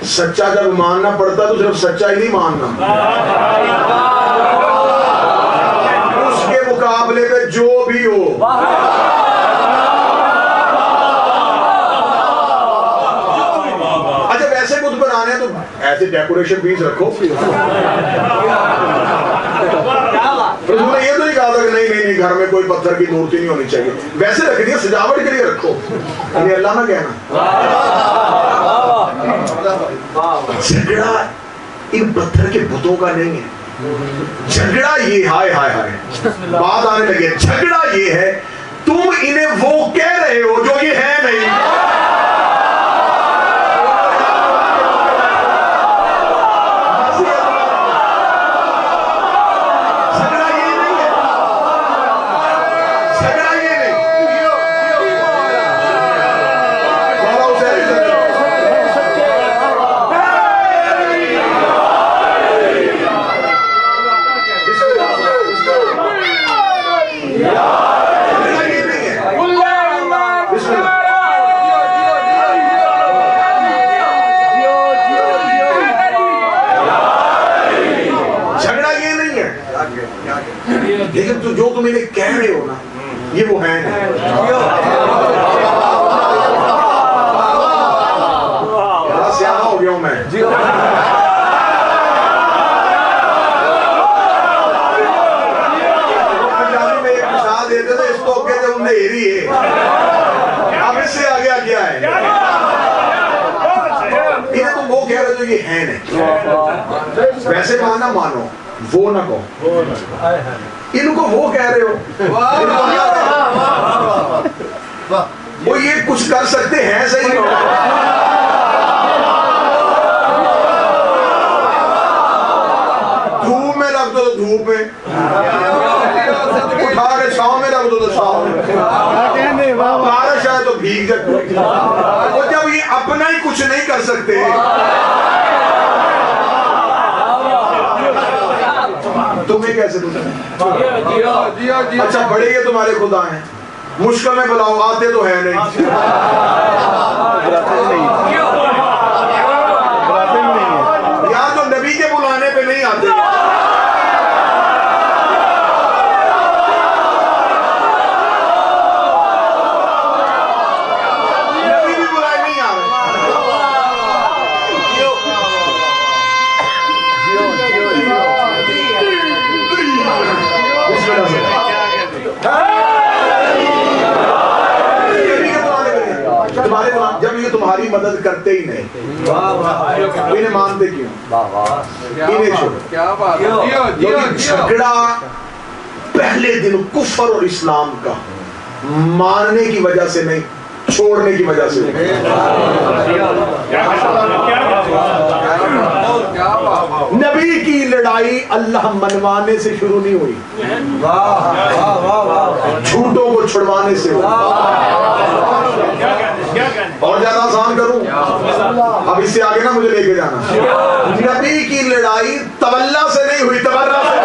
سچا جب ماننا پڑتا تو صرف سچا ہی نہیں ماننا, اس کے مقابلے میں جو بھی ہو. اچھا ویسے بت بنانے ہیں تو ایسے ڈیکوریشن پیس رکھو. رسول نے یہ تو نہیں کہا تھا کہ نہیں گھر میں کوئی پتھر کی مورتی نہیں ہونی چاہیے, ویسے رکھنی ہے سجاوٹ کے لیے رکھو, یعنی اللہ نہ کہنا. جھگڑا ان پتھر کے بتوں کا نہیں ہے, جھگڑا یہ ہائے ہائے ہائے بات آنے لگی ہے, جھگڑا یہ ہے تم انہیں وہ کہہ رہے ہو جو یہ ہے نہیں. لیکن تو جو تم انہیں کہہ رہے ہو نا یہ وہ ہے نہیں. بڑا سیاح ہو گیا ہوں میں. پنجابی میں ایک مثال دیتے تھے, اس کو کہتے ہیں اندھیری ہے, اب اس سے آگے کیا ہے, انہیں تم وہ کہہ رہے ہو یہ ہے نہیں. ویسے ماننا مانو, وہ نہ کہو. ان کو وہ کہہ رہے ہو, وہ یہ کچھ کر سکتے ہیں صحیح. دھوپ میں رکھ دو تو دھوپ میں, اٹھا کے چھاؤں میں رکھ دو تو چھاؤں میں, بارش آئے تو بھیگ جاتے. اور جب یہ اپنا ہی کچھ نہیں کر سکتے تمہیں کیسے دوں؟ اچھا بڑے یہ تمہارے خدا ہیں, مشکل میں بلاؤ آتے تو ہے نہیں. یار جو نبی کے بلانے پہ نہیں آتے, نبی بھی بلائے نہیں آ رہے. جب یہ تمہاری مدد کرتے ہی نہیں, انہیں مانتے کیوں؟ انہیں چھوڑو. جھگڑا پہلے دن کفر اور اسلام کا ماننے کی وجہ سے نہیں, چھوڑنے کی وجہ سے. نبی کی لڑائی اللہ منوانے سے شروع نہیں ہوئی, جھوٹوں کو چھڑوانے سے. اور زیادہ آسان کروں, اب اس سے آگے نا مجھے لے کے جانا. نبی کی لڑائی تولا سے نہیں ہوئی, تبرہ سے.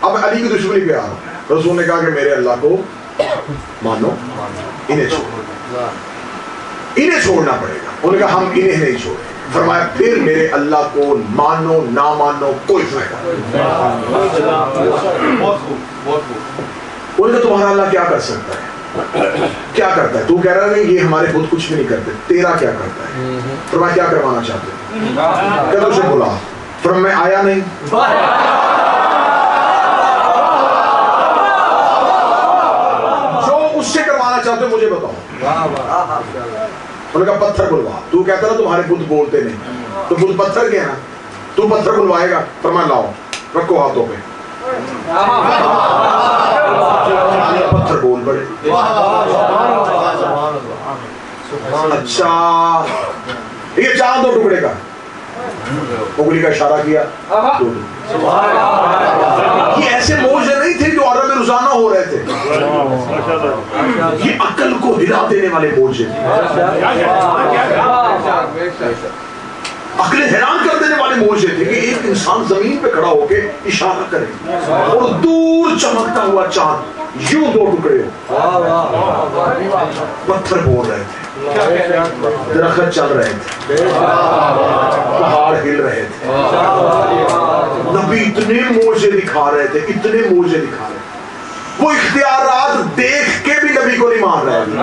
اب علی کی دشمنی پہ آ رہا, رسول نے کہا کہ میرے اللہ کو مانو, انہیں چھوڑو, انہیں چھوڑنا پڑے گا. انہوں نے کہا ہم انہیں نہیں چھوڑیں. فرمایا پھر میرے اللہ کو مانو نہ مانو کوئی فائدہ نہیں. انہوں نے تمہارا اللہ کیا کر سکتا ہے, کیا کرتا ہے؟ تو کہہ رہا نہیں یہ ہمارے خود کچھ بھی نہیں کرتے, تیرا کیا کرتا ہے؟ فرمایا کیا کروانا چاہتے ہیں؟ کہ تجھے بلا. فرمایا میں آیا نہیں, چاہتے ہو مجھے بتاؤ. انہوں نے کہا پتھر بلوا. تو کہتا نا تمہارے بت بولتے نہیں, تو بت پتھر کے ہیں نا, تو پتھر بلوائے گا. فرمایا لاؤ, رکھو ہاتھوں پہ. پتھر بول پڑے. اچھا یہ چاند 2 ٹکڑے کا. انگلی کا اشارہ کیا. یہ ایسے موجے نہیں تھے جو عرب میں روزانہ ہو رہے تھے, یہ عقل کو ہلا دینے والے موجے تھے, عقل حیران کر دینے والے موجے تھے کہ ایک انسان زمین پہ کھڑا ہو کے اشارہ کرے اور دور چمکتا ہوا چاند یوں 2 ٹکڑے ہو. پتھر بول رہے تھے, درخت چل رہے تھے, پہاڑ ہل رہے تھے. نبی اتنے موجے دکھا رہے تھے, اتنے موجے دکھا رہے تھے. وہ اختیارات دیکھ کے بھی نبی کو نہیں مان رہے تھے.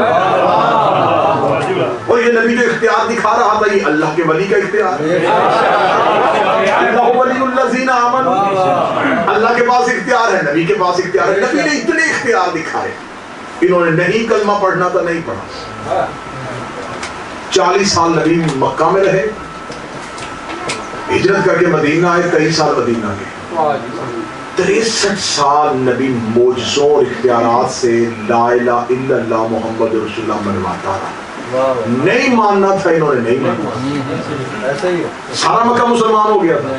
اور یہ نبی جو اختیار دکھا رہا تھا یہ اللہ کے ولی کا اختیار. اللہ ولی الذین آمنوا, اللہ کے پاس اختیار ہے, نبی کے پاس اختیار ہے. نبی نے اتنے اختیار دکھائے. انہوں نے نہیں کلمہ پڑھنا تھا, نہیں پڑھا. 40 سال نبی مکہ میں رہے, ہجرت کر کے مدینہ آئے, 23 سال مدینہ کے. 63 سال نبی معجزوں اور اختیارات سے لا الہ الا اللہ محمد رسول اللہ منواتا رہا. نہیں ماننا تھا انہوں نے, نہیں ماننا. سارا مکہ مسلمان ہو گیا تھا,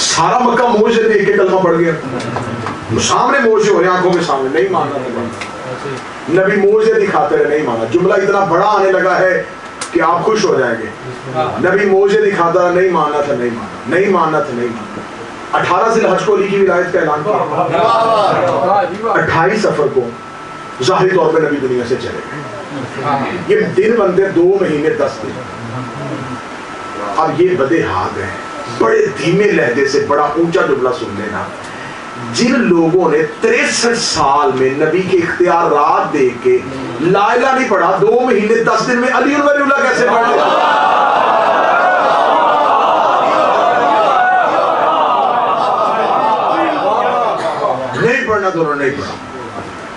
سارا مکہ موجے دیکھ کے کلمہ پڑھ گیا. سامنے موجے ہو رہے آنکھوں کے سامنے, نہیں ماننا. نبی موجے دکھاتے رہے, نہیں مانا. جملہ اتنا بڑا آنے لگا ہے کہ آپ خوش ہو جائیں گے. نبی موجے دکھاتا رہا, نہیں ماننا تھا, نہیں مانا, نہیں ماننا تھا, نہیں مانا. 18 ذی الحج کو علی کی ولایت کا اعلان کیا. 28 صفر کو ظاہری طور پہ نبی دنیا سے چلے گئے. یہ دن بندے 2 مہینے 10 دن. اب یہ بدے ہاتھ ہیں, بڑے دھیمے لہجے سے بڑا اونچا جملہ سن لینا. جن لوگوں نے 63 سال میں نبی کے اختیارات دیکھ کے لا الہ نہیں پڑھا, 2 مہینے 10 دن میں علی ولی اللہ کیسے پڑھ لیا؟ نہیں پڑھنا تو انہوں نے نہیں پڑھا.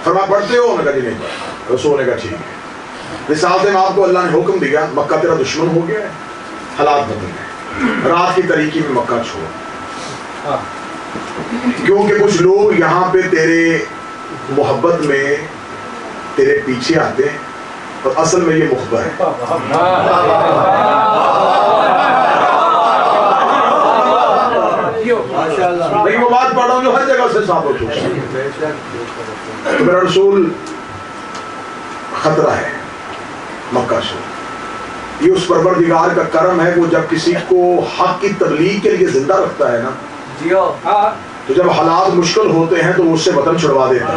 فرمایا پڑھتے ہو؟ انہوں نے کہا نہیں پڑھا. رسول نے کہا ٹھیک ہے. رسالت میں آپ کو اللہ نے حکم دیا, مکہ تیرا دشمن ہو گیا ہے, حالات بدل گئے, رات کی تاریکی میں مکہ چھوڑ. کیونکہ کچھ لوگ یہاں پہ تیرے محبت میں تیرے پیچھے آتے ہیں اور اصل میں یہ مخبر ہے. لیکن وہ بات پڑھ رہا ہوں جو ہر جگہ سے ثابت ہو. تو میرا رسول خطرہ ہے مکہ سے. یہ اس پروردگار کا کرم ہے, وہ جب کسی کو حق کی تبلیغ کے لیے زندہ رکھتا ہے نا, تو جب حالات مشکل ہوتے ہیں تو اس سے وطن چھڑوا دیتا ہے.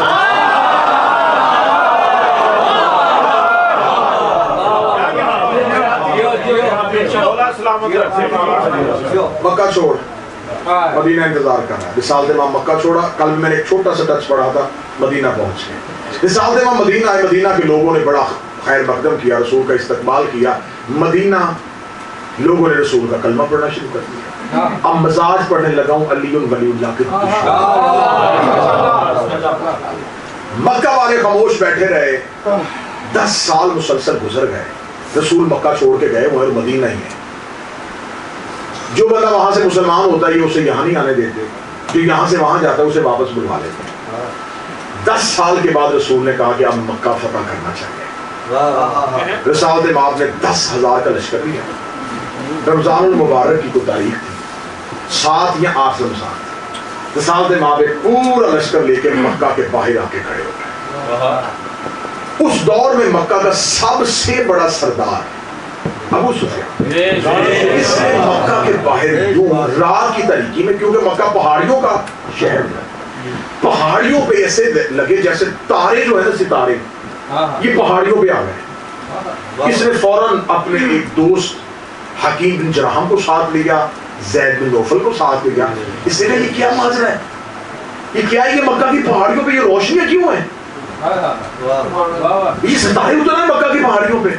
مکہ چھوڑ, مدینہ انتظار کر رہا ہے. رسالت امام مکہ چھوڑا. کل میں نے ایک چھوٹا سا ٹچ پڑھا تھا, مدینہ پہنچ گئے. رسالت امام مدینہ آئے. مدینہ کے لوگوں نے بڑا خیر مقدم کیا, رسول کا استقبال کیا. مدینہ لوگوں نے رسول کا کلمہ پڑھنا شروع کر دیا. اب مزاج پڑھنے لگا ہوں علی ولی اللہ کے. مکہ والے خاموش بیٹھے رہے. 10 سال مسلسل گزر گئے. رسول مکہ چھوڑ کے گئے, وہ مدینہ ہی ہے. جو بندہ وہاں سے مسلمان ہوتا ہے اسے یہاں نہیں آنے دیتے, جو یہاں سے وہاں جاتا ہے اسے واپس بلوا لیتے. 10 سال کے بعد رسول نے کہا کہ اب مکہ فتح کرنا چاہیے. رسالت امام نے 10,000 کا لشکر لیا. رمضان المبارک کی کوئی تاریخ تھی, 7 یا 8 رمضان. رسالت امام ایک پورا لشکر لے کے مکہ کے باہر آ کے کھڑے ہو گئے. اس دور میں مکہ کا سب سے بڑا سردار ابو سفیان, اس نے مکہ کے باہر یوں رات کی تاریکی میں, کیونکہ مکہ پہاڑیوں کا شہر ہے, پہاڑیوں پہ ایسے لگے جیسے تارے جو ہے نا ستارے, یہ پہاڑیوں پہ آ گئے. اس نے فوراً اپنے ایک دوست حکیم بن جرحم کو ساتھ لیا, زید بن نوفل کو ساتھ لیا. اس نے یہ کیا ماجرا ہے, یہ کیا ہے, یہ مکہ کی پہاڑیوں پہ یہ روشنیاں کیوں ہیں, یہ ستارے اترے ہیں مکہ کی پہاڑیوں پہ.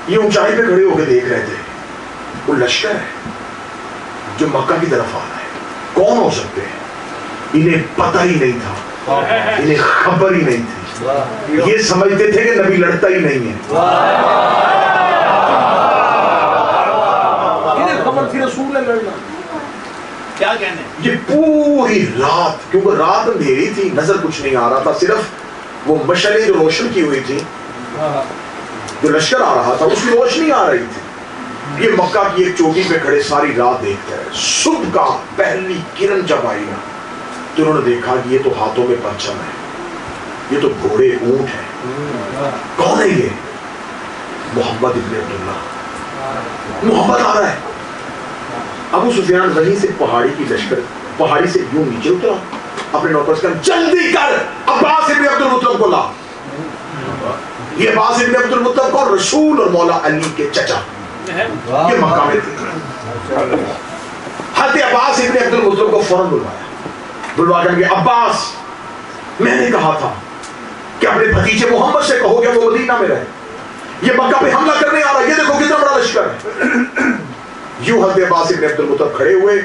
یہ اونچائی پہ کھڑے ہو کے دیکھ رہے تھے. وہ لشکر ہے جو مکہ کی طرف آ رہا ہے. کون ہو سکتے ہیں؟ انہیں پتہ ہی نہیں تھا, انہیں خبر ہی نہیں تھی. یہ سمجھتے تھے کہ نبی لڑتا ہی نہیں ہے. انہیں خبر تھی رسول نے لڑنا. کیا کہنے یہ پوری رات، کیونکہ رات اندھیری تھی، نظر کچھ نہیں آ رہا تھا، صرف وہ مشعلیں جو روشن کی ہوئی تھی، جو لشکر آ رہا تھا اس کی روشنی آ رہی تھی. یہ مکہ کی ایک چوٹی پہ کھڑے ساری رات دیکھتے رہے. صبح کا پہلی کرن جب آئی نا تو انہوں نے دیکھا کہ یہ تو ہاتھوں میں پرچم ہے، یہ تو گھوڑے اونٹ ہیں. کون ہے یہ؟ محمد ابن عبداللہ. محمد آ رہا ہے. ابو سفیان وہیں سے پہاڑی کی لشکر، پہاڑی سے یوں نیچے اترا، اپنے نوکر سے کہا جلدی کر عباس ابن عبد المطلب کو لا. یہ عباس ابن عبد المطلب کو رسول اور مولا علی کے چچا، یہ مکہ میں تھے. حضرت عباس ابن عبد المطلب کو فوراً بلوا کر کہ عباس میں نے کہا تھا کہ اپنے بھتیجے محمد سے کہو کہ وہ مدینہ میں رہے، یہ مکہ پہ حملہ کرنے آ رہا ہے، یہ دیکھو کتنا بڑا لشکر ہے. یوں حضرت عباس ابن عبد المطلب کھڑے ہوئے.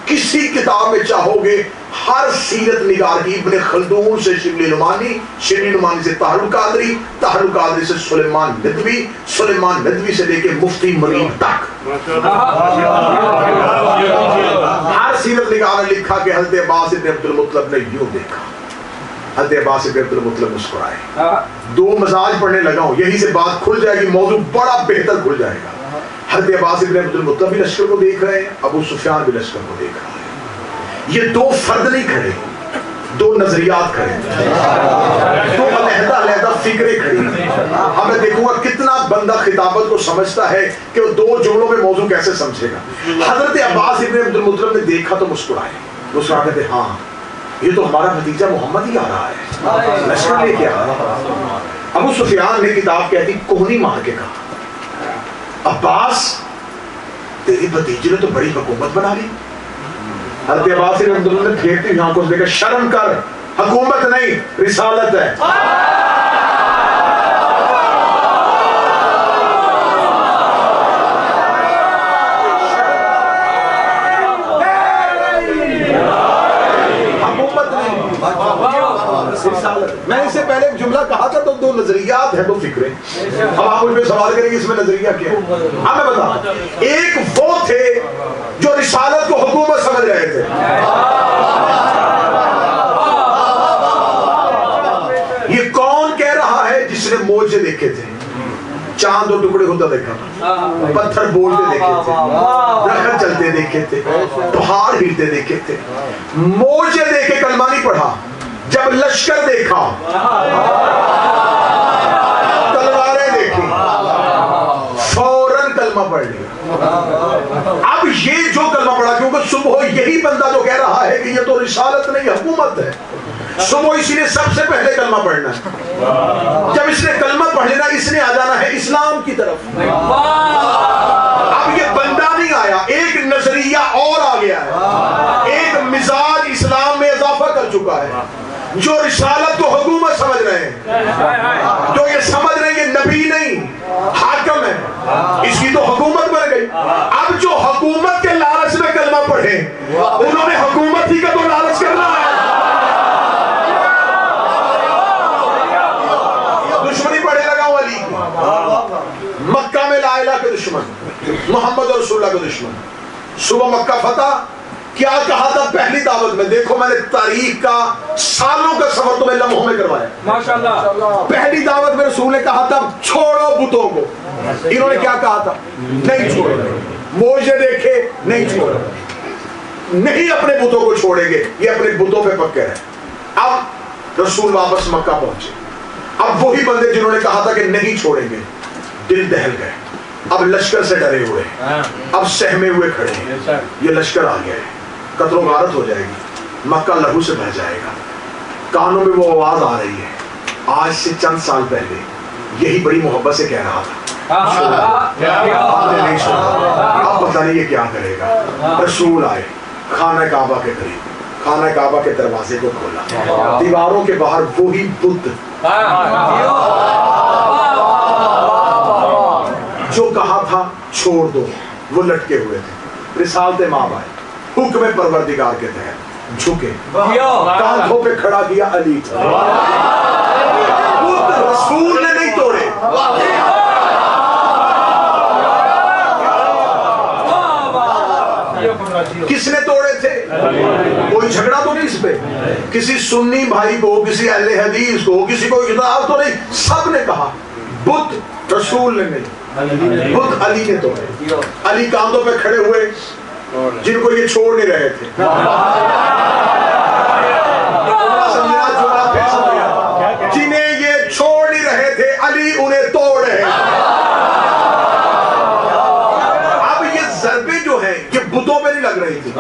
کسی کتاب میں چاہو گے ہر سیرت نگار کی، ابن خلدون سے شبلی نعمانی، شبلی نعمانی سے طاہر القادری، طاہر القادری سے سلیمان ندوی، سلیمان ندوی سے لے کے مفتی مریم تک ہر سیرت نگار نے لکھا کہ حضرت عباس ابن عبد المطلب نے یوں دیکھا. حضرت عباس ابن عبد المطلب مسکرائے. دو مزاج پڑھنے لگا ہوں، یہی سے بات کھل جائے گی، موضوع بڑا بہتر کھل جائے گا. حضرت عباس ابن عبد المطلب بھی لشکر کو دیکھ رہے ہیں، ابو سفیان بھی لشکر کو دیکھ رہا ہے. یہ دو فرد نہیں کھڑے، دو نظریات کھڑے، دو علیحدہ علیحدہ فکریں کھڑی. اب میں دیکھوں گا کتنا بندہ خطابت کو سمجھتا ہے کہ وہ دو جملوں میں موضوع کیسے سمجھے گا. حضرت عباس ابن عبد المطلب نے دیکھا تو مسکرائے. مسکرا کہتے ہاں یہ تو ہمارا بھتیجا محمد ہی آ رہا ہے، لشکر لے کے آ رہا ہے. ابو سفیان نے کتاب کہتی کوہنی مار کے کہا عباس تیری بھتیجے نے تو بڑی حکومت بنا لی. حضرت عباس ابن عبد المطلب نے پھیرتی ہوئی آنکھوں سے دیکھا شرم کر، حکومت نہیں رسالت ہے. میں اس سے پہلے ایک جملہ کہا تھا تو دو نظریات ہیں، دو فکریں. اب آپ مجھ پہ سوال کریں گے اس میں نظریہ کیا ہے. اب میں بتا، ایک وہ تھے جو رسالت کو حکومت سمجھ رہے تھے، یہ کون کہہ رہا ہے جس نے موجے دیکھے تھے، چاند دو ٹکڑے ہوتا دیکھا تھا، پتھر بولتے دیکھے تھے، درخت چلتے دیکھے تھے، پہاڑ ہلتے دیکھے تھے، موجے دیکھے کلمہ نہیں پڑھا. جب لشکر دیکھا، تلواریں دیکھی، فوراً کلمہ پڑھ لیا. اب یہ جو کلمہ پڑھا، کیونکہ صبح یہی بندہ جو کہہ رہا ہے کہ یہ تو رسالت نہیں حکومت ہے، صبح اسی نے سب سے پہلے کلمہ پڑھنا ہے. جب اس نے کلمہ پڑھ لینا، اس نے آ جانا ہے اسلام کی طرف. اب یہ بندہ نہیں آیا، ایک نظریہ اور آ گیا ہے، ایک مزاج اسلام میں اضافہ کر چکا ہے. جو رسالت کو حکومت سمجھ رہے ہیں، جو یہ سمجھ رہے ہیں یہ نبی نہیں حاکم ہے، اس کی تو حکومت بن گئی. اب جو حکومت کے لالچ میں کلمہ پڑھے انہوں نے حکومت ہی کا تو لالچ کرنا ہے. دشمنی پڑھے لگا ہوں علی کی، مکہ میں لا الہ کے دشمن، محمد رسول اللہ کے دشمن. صبح مکہ فتح، کیا کہا تھا پہلی دعوت میں؟ دیکھو میں نے تاریخ کا سالوں کا سفر تمہیں لمحوں میں کروایا. ماشاءاللہ پہلی دعوت میں رسول نے کہا تھا چھوڑو بتوں کو. انہوں نے کیا کہا تھا؟ نہیں چھوڑو. موجے دیکھے نہیں چھوڑو، نہیں اپنے بتوں کو چھوڑیں گے، یہ اپنے بتوں پہ پکے رہے. اب رسول واپس مکہ پہنچے. اب وہی بندے جنہوں نے کہا تھا کہ نہیں چھوڑیں گے دل دہل گئے. اب لشکر سے ڈرے ہوئے، اب سہمے ہوئے کھڑے ہیں. یہ لشکر آ گیا ہے، قتل و غارت ہو جائے گی، مکہ لہو سے بہ جائے گا. کانوں میں وہ آواز آ رہی ہے، آج سے چند سال پہلے یہی بڑی محبت سے کہہ رہا تھا، آپ نے نہیں چھوڑا، اب پتہ نہیں یہ کیا کرے گا. رسول آئے، خانہ کعبہ کے قریب، خانہ کعبہ کے دروازے کو کھولا، دیواروں کے باہر وہی بت جو کہا تھا چھوڑ دو وہ لٹکے ہوئے تھے. رسالت مآب آئے، حکم پروردگار کے تحت جھکے، کانھوں پہ کھڑا کیا علی کو. رسول نے نہیں توڑے. کس نے توڑے تھے؟ کوئی جھگڑا تو نہیں اس پہ. کسی سنی بھائی کو, کسی اہل حدیث کو, کسی کو اختلاف تو نہیں. سب نے کہا بت رسول نے نہیں, بت علی نے توڑے. علی کاندھوں پہ کھڑے ہوئے جن کو یہ چھوڑ نہیں رہے تھے. جنہیں یہ چھوڑ نہیں رہے تھے علی انہیں توڑ رہے تھے. اب یہ ضربے جو ہیں یہ بتوں پہ نہیں لگ رہی تھی.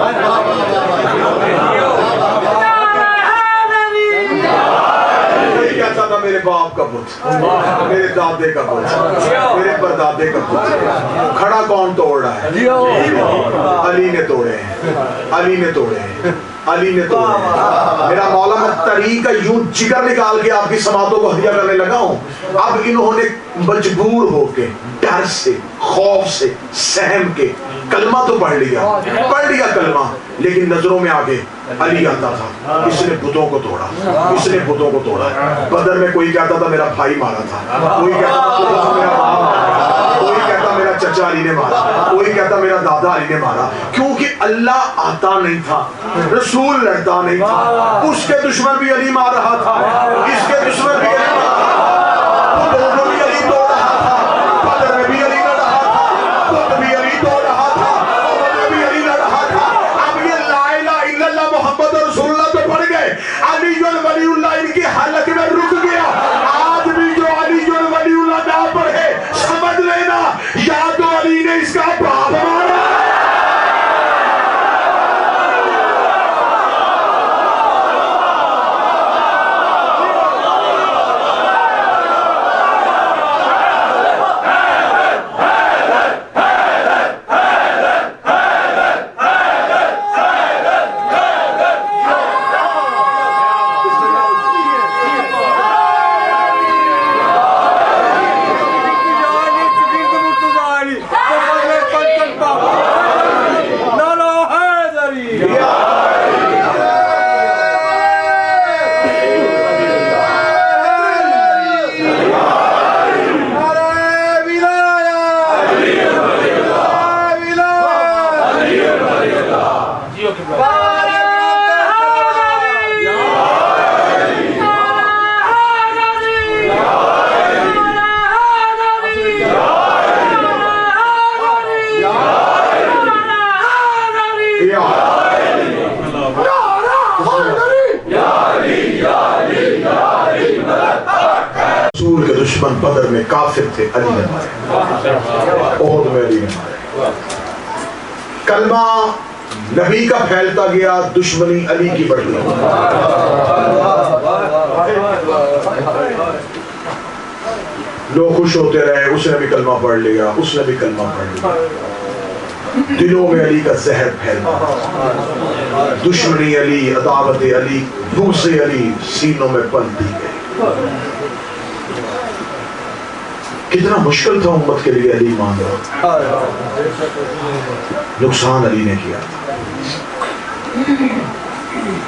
کہتا تھا میرے باپ کا بت, میرے دادے کا بت, میرے پردادے کا بت. کھڑا کون توڑ رہا ہے؟ علی نے توڑے ہیں, علی نے توڑے ہیں, علی نے توڑے ہیں. میرا مولا میں طریقہ یوں جگر نکال کے آپ کی سماعتوں کو ہدیہ کرنے لگا ہوں. اب انہوں نے مجبور ہو کے ڈر سے, خوف سے, سہم کے کلمہ تو پڑھ لیا کلمہ, لیکن نظروں میں آگے علی آتا تھا. اس نے بتوں کو توڑا, اس نے بتوں کو توڑا. بدر میں کوئی کہتا تھا میرا بھائی مارا تھا, کوئی کہتا تھا میرا باپ مارا, کوئی کہتا میرا چچا علی نے مارا, کوئی کہتا میرا دادا علی نے مارا. کیونکہ اللہ آتا نہیں تھا, رسول لڑتا نہیں تھا. اس کے دشمن بھی علی مار رہا تھا, اس کے دشمن بھی علی مار رہا تھا. وہ دونوں بھی علی توڑ رہا تھا. بدر میں بھی علی لڑ رہا تھا, خود بھی علی توڑ رہا تھا, عہد میں بھی علی لڑ رہا تھا. اب یہ لا الہ الا اللہ محمد رسول اللہ تو پڑھ گئے, علی ولی اللہ ان کی حالت میں رک گیا. آج بھی جو علی ولی اللہ نہ پڑھے سمجھ لینا یا تو علی نے اس کا باپ مارا. رسول کے دشمن بدر میں کافر تھے, علی نے مارے. احد میں علی نے مارے. کلمہ نبی کا پھیلتا گیا, دشمنی علی کی بڑھتی. لوگ خوش ہوتے رہے, اس نے بھی کلمہ پڑھ لیا, اس نے بھی کلمہ پڑھ لیا. دلوں میں علی کا زہر پھیلتا, دشمنی علی, عداوت علی, بغض علی سینوں میں پلتی گئی. کتنا مشکل تھا امت کے لیے علی مان رہا. نقصان علی نے کیا.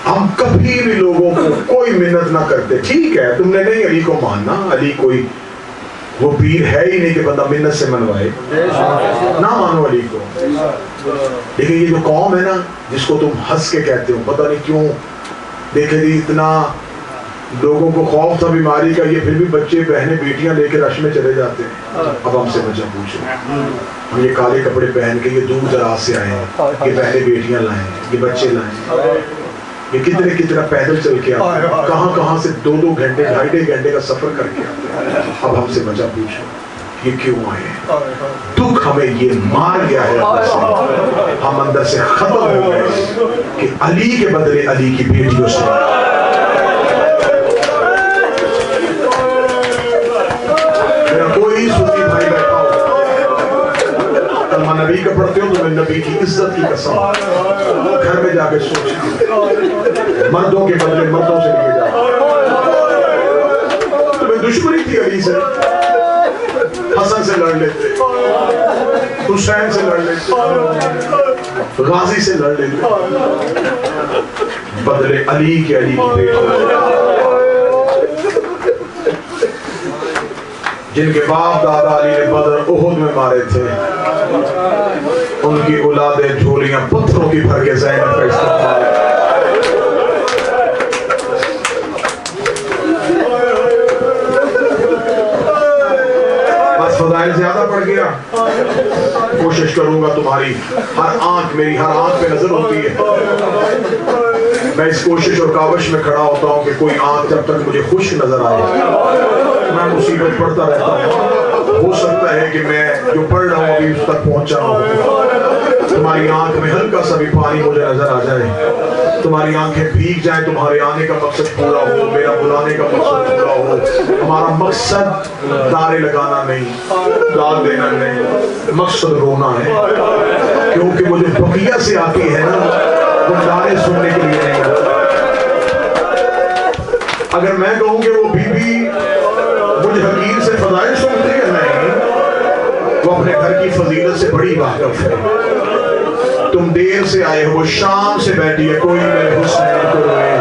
ہم کبھی بھی لوگوں کو کوئی منت نہ کرتے. ٹھیک ہے تم نے نہیں علی کو ماننا, علی کوئی وہ پیر ہے ہی نہیں کہ بندہ منت سے منوائے, نہ مانو علی کو. لیکن یہ جو قوم ہے نا جس کو تم ہنس کے کہتے ہو, پتہ نہیں کیوں دیکھے جی اتنا لوگوں کو خوف تھا بیماری کا, یہ پھر بھی بچے بہنیں بیٹیاں لے کے رش میں چلے جاتے ہیں. اب ہم سے وجہ پوچھو, ہم یہ کالے کپڑے پہن کے یہ دور دراز سے آئے ہیں, یہ بہنیں بیٹیاں لائیں, یہ بچے لائیں, یہ کتنا پیدل چل کے آتے ہیں, کہاں سے 2 گھنٹے 2.5 گھنٹے کا سفر کر کے آتے ہیں. اب ہم سے وجہ پوچھو یہ کیوں آئے ہیں. دکھ ہمیں یہ مار گیا ہے, ہم اندر سے ختم ہو گئے کہ علی کے بدلے علی کی بیٹیوں سے. کوئی سنی بھائی بیٹھا ہو کلمہ نبی کا پڑھتے ہو تو میں نبی کی عزت کی قسم گھر میں جا کے سوچ, مردوں کے بدلے مردوں سے لیے جا. تمہیں دشمنی تھی علی سے, حسن سے لڑ لیتے, حسین سے لڑ لیتے, غازی سے لڑ لیتے, بدلے علی کے علی کی بیٹی. جن کے باپ دادا علی نے بدر احد میں مارے تھے، ان کی اولادیں جھولیاں پتھروں کی بھر کے زینب کا استقبال۔ بس فضائل زیادہ پڑ گیا، کوشش کروں گا تمہاری ہر آنکھ، میری ہر آنکھ پہ نظر ہوتی ہے، میں اس کوشش اور کاوش میں کھڑا ہوتا ہوں کہ کوئی آنکھ جب تک مجھے خوش نظر آئے میں مصیبت پڑھتا رہتا ہوں۔ ہو سکتا ہے کہ میں جو پڑھ رہا ہوں ابھی اس تک پہنچا ہوں، تمہاری آنکھ میں ہلکا سا بھی پانی مجھے نظر آ جائے، تمہاری آنکھیں بھیگ جائیں، تمہارے آنے کا مقصد پورا ہو، میرا بلانے کا مقصد پورا ہو۔ ہمارا مقصد نعرے لگانا نہیں، داد دینا نہیں، مقصد رونا ہے، کیونکہ وہ جو بقیہ سے آتی ہے نا وہ نعرے سننے کے لیے نہیں ہوتا۔ اگر میں کہوں کہ وہ بی بی مجھ حقیر سے فضائل سنتے ہیں، نہیں، وہ اپنے گھر کی فضیلت سے بڑی واقف ہے۔ تم دیر سے آئے ہو، شام سے بیٹھی ہے، کوئی میرے حسین کو روئے۔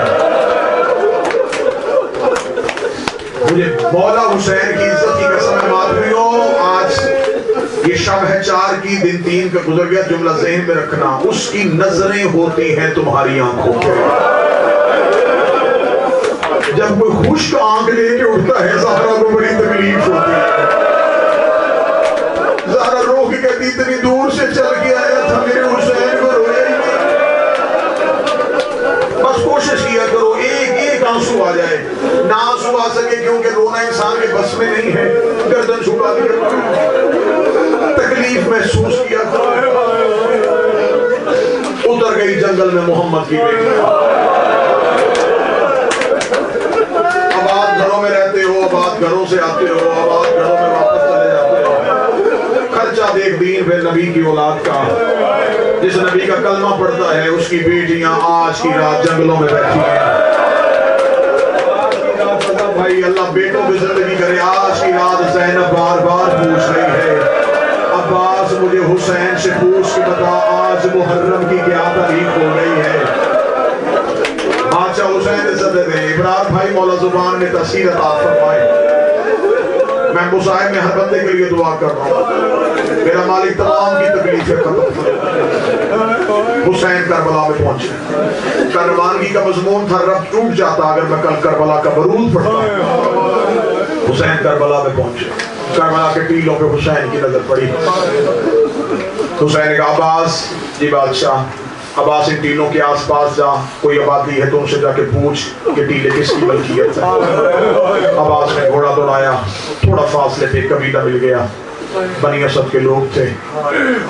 مجھے مولا حسین کی عزت کی قسم ہے مادریوں، آج یہ شب ہے 4 کی، دن 3 کا گزر گیا، جملہ ذہن میں رکھنا، اس کی نظریں ہوتی ہیں تمہاری آنکھوں پہ۔ جب کوئی خشک آنکھ لے کے اٹھتا ہے زہرا کو بڑی تکلیف ہوتی ہے، زہرا رو کے کہتی اتنی دور سے چل کے آیا تھا، میرے حسین کو رویا ہی نہیں۔ بس کوشش کیا کرو ایک آنسو آ جائے، نہ آنسو آ سکے کیونکہ رونا انسان کے بس میں نہیں ہے، گردن جھکا دیا کرو، تکلیف محسوس کیا کرو۔ اتر گئی جنگل میں محمد کی بیٹی، آباد گھروں میں رہتے ہو، آباد گھروں سے آتے ہو، آباد گھروں میں واپس چلے جاتے ہو، خرچہ دیکھ دین پہ نبی کی اولاد کا، جس نبی کا کلمہ پڑھتا ہے اس کی بیٹیاں آج کی رات جنگلوں میں بیٹھی ہیں۔ بھائی اللہ بیٹوں کی زندگی کرے۔ آج کی رات زینب بار بار پوچھ رہی ہے، عباس مجھے حسین سے پوچھ کے بتا آج محرم کی کیا تاریخ ہو گئی ہے۔ بادشاہ حسین عزت دے، ابراہیم بھائی مولا زبان میں تحصیل عطا فرمائے۔ میں مصائب میں ہر بندے کے لیے دعا کر رہا ہوں، میرا مالک تمام کی تکلیفیں ختم کرے۔ حسین کربلا میں پہنچے، کروانگی کا مضمون تھا رب ٹوٹ جاتا اگر میں کل کربلا کا برود پڑھتا۔ حسین کربلا میں پہنچے، کربلا کے ٹیلوں پہ حسین کی نظر پڑی۔ حسین نے کہا عباس، جی بادشاہ، عباس ان ٹیلوں کے آس پاس جا، کوئی آبادی ہے تو ان سے جا کے پوچھ کہ ٹیلے کس کی ملکیت ہے۔ عباس نے گھوڑا دوڑایا، تھوڑا فاصلے پہ قبیلہ مل گیا، بنی اسد کے لوگ تھے۔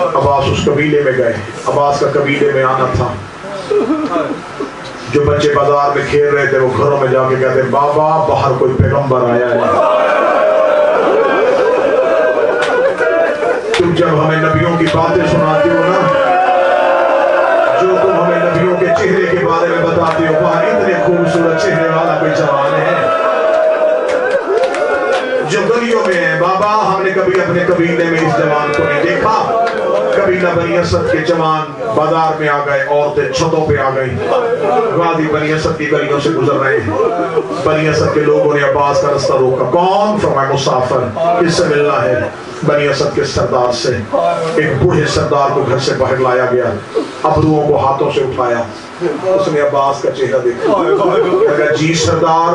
عباس اس قبیلے میں گئے، عباس کا قبیلے میں آنا تھا۔ جو بچے بازار میں کھیل رہے تھے وہ گھروں میں جا کے کہتے بابا باہر کوئی پیغمبر آیا ہے۔ تم جب ہمیں نبیوں کی باتیں سناتے ہو نا، جو تم ہمیں نبیوں کے چہرے کے بارے میں بتاتے ہو، وہاں اتنے خوبصورت چہرے والا کوئی جوان ہے جو گلیوں میں ہے۔ بابا ہم نے کبھی اپنے قبیلے میں اس جوان کو نہیں دیکھا۔ قبیلہ بنی اسد کے جوان بازار میں آ گئے، عورتیں چھتوں پہ آ گئی، وادی بنی اسد کی گلیوں سے گزر رہے ہیں۔ بنی اسد کے لوگوں نے عباس کا رستہ روکا۔ کون؟ فرمایا مسافر، کس سے ملنا ہے؟ بنی اسد کے سردار سے۔ ایک بوڑھے سردار کو گھر سے باہر لایا گیا، ابروؤں کو ہاتھوں سے اٹھایا، اس نے عباس کا چہرہ دیکھا، کہا جی سردار۔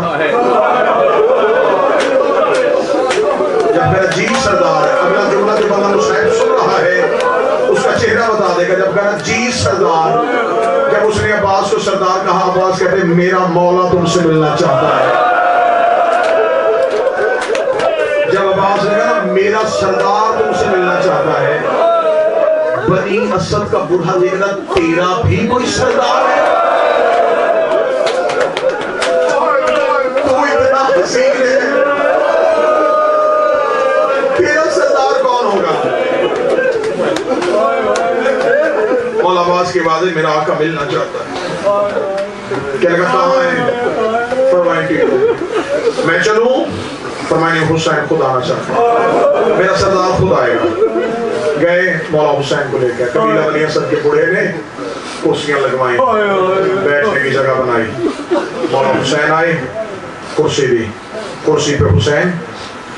جب میرا جی سردار، اگلا جملہ جو بندہ مصعب سن رہا ہے اس کا چہرہ بتا دے گا۔ جب کہا جی سردار، جب اس نے عباس کو سردار کہا، عباس کہتے میرا مولا تم سے ملنا چاہتا ہے۔ جب عباس نے کہا میرا سردار تم سے ملنا چاہتا ہے، بنی اسد کا بوڑھا دیکھنا تیرا بھی کوئی سردار ہے؟ تو اتنا حسین ہے، تیرا سردار کون ہوگا؟ مولا عباس کے بعد میرا آقا ملنا چاہتا ہے۔ کیا لگا کہاں ہے؟ فرمائیں کہ میں چلوں؟ فرمائیں حسین خود آنا چاہتا ہے، میرا سردار خود آئے گا۔ گئے، مولا حسین کو لے گئے، قبیلہ بنی اسد کے بوڑھے نے کرسیاں لگوائیں، بیٹھنے کی جگہ بنائی۔ مولا حسین آئے، کرسی دی، کرسی پہ حسین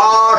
8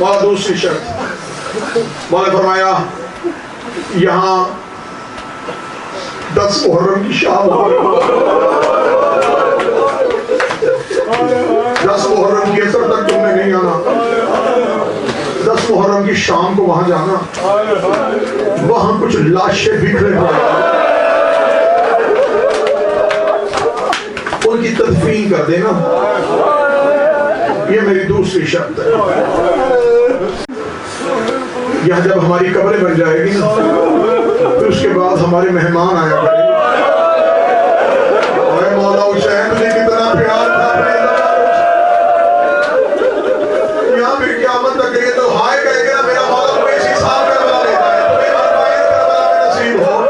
مولا دوسری شرط، مولا فرمایا یہاں 10 محرم کی شام ہو، 10 محرم کی اثر تک تم نے نہیں آنا، 10 محرم کی شام کو وہاں جانا، وہاں کچھ لاشیں بکھرے پڑے، ان کی تدفین کر دینا، یہ میری دوسری شرط ہے۔ یہاں جب ہماری قبریں بن جائے گی نا، پھر اس کے بعد ہمارے مہمان آیا کریں گے، اے مولا حسین تجھے کتنا پیار تھا، یہاں پھر قیامت تک گئے تو ہائے کہے گا میرا مولا تمہیں اسی سال کربلا لیتا ہے، تمہیں مرمائن کربلا میں نصیب ہو،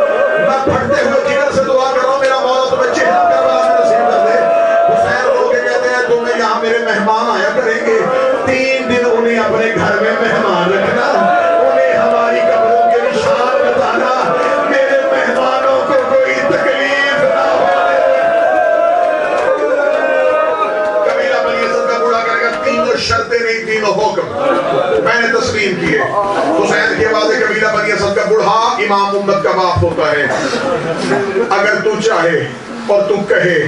میں پھٹتے ہوئے جگر سے دعا کر رہا ہوں میرا مولا تمہیں چہرہ کربلا میں نصیب کر دے۔ حسین رو کے کہتے ہیں تمہیں یہاں میرے مہمان آیا کریں گے، 3 دن انہیں اپنے گھر میں مہمان رکھنا، انہیں ہماری قبروں کے نشان بتانا، میرے مہمانوں کو کوئی تکلیف نہ ہو۔ قبیلہ بنی اسد کا بوڑھا کہے گا 3 شرطیں نہیں 3 حکم میں نے تسلیم کیے۔ حسین کے بعد قبیلہ بنی اسد کا بوڑھا امام امت کا باپ ہوتا ہے، اگر تو چاہے اور تو کہے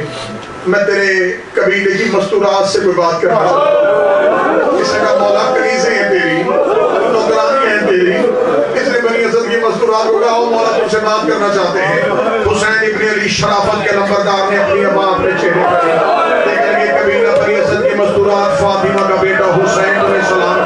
میں تیرے قبیلے کی مستورات سے کوئی بات کرنا ہوں، اس نے کہا مولا کنیزیں ہیں تیری، نوکرانی ہیں تیری، اس نے بنی اسد کی مستورات کو کہا مولا تم سے بات کرنا چاہتے ہیں۔ حسین ابن علی شرافت کے نمبردار نے اپنی اماں اپنے چہرے پر دیکھیں گے قبیلہ بنی اسد کی مستورات، فاطمہ کا بیٹا حسین علیہ السلام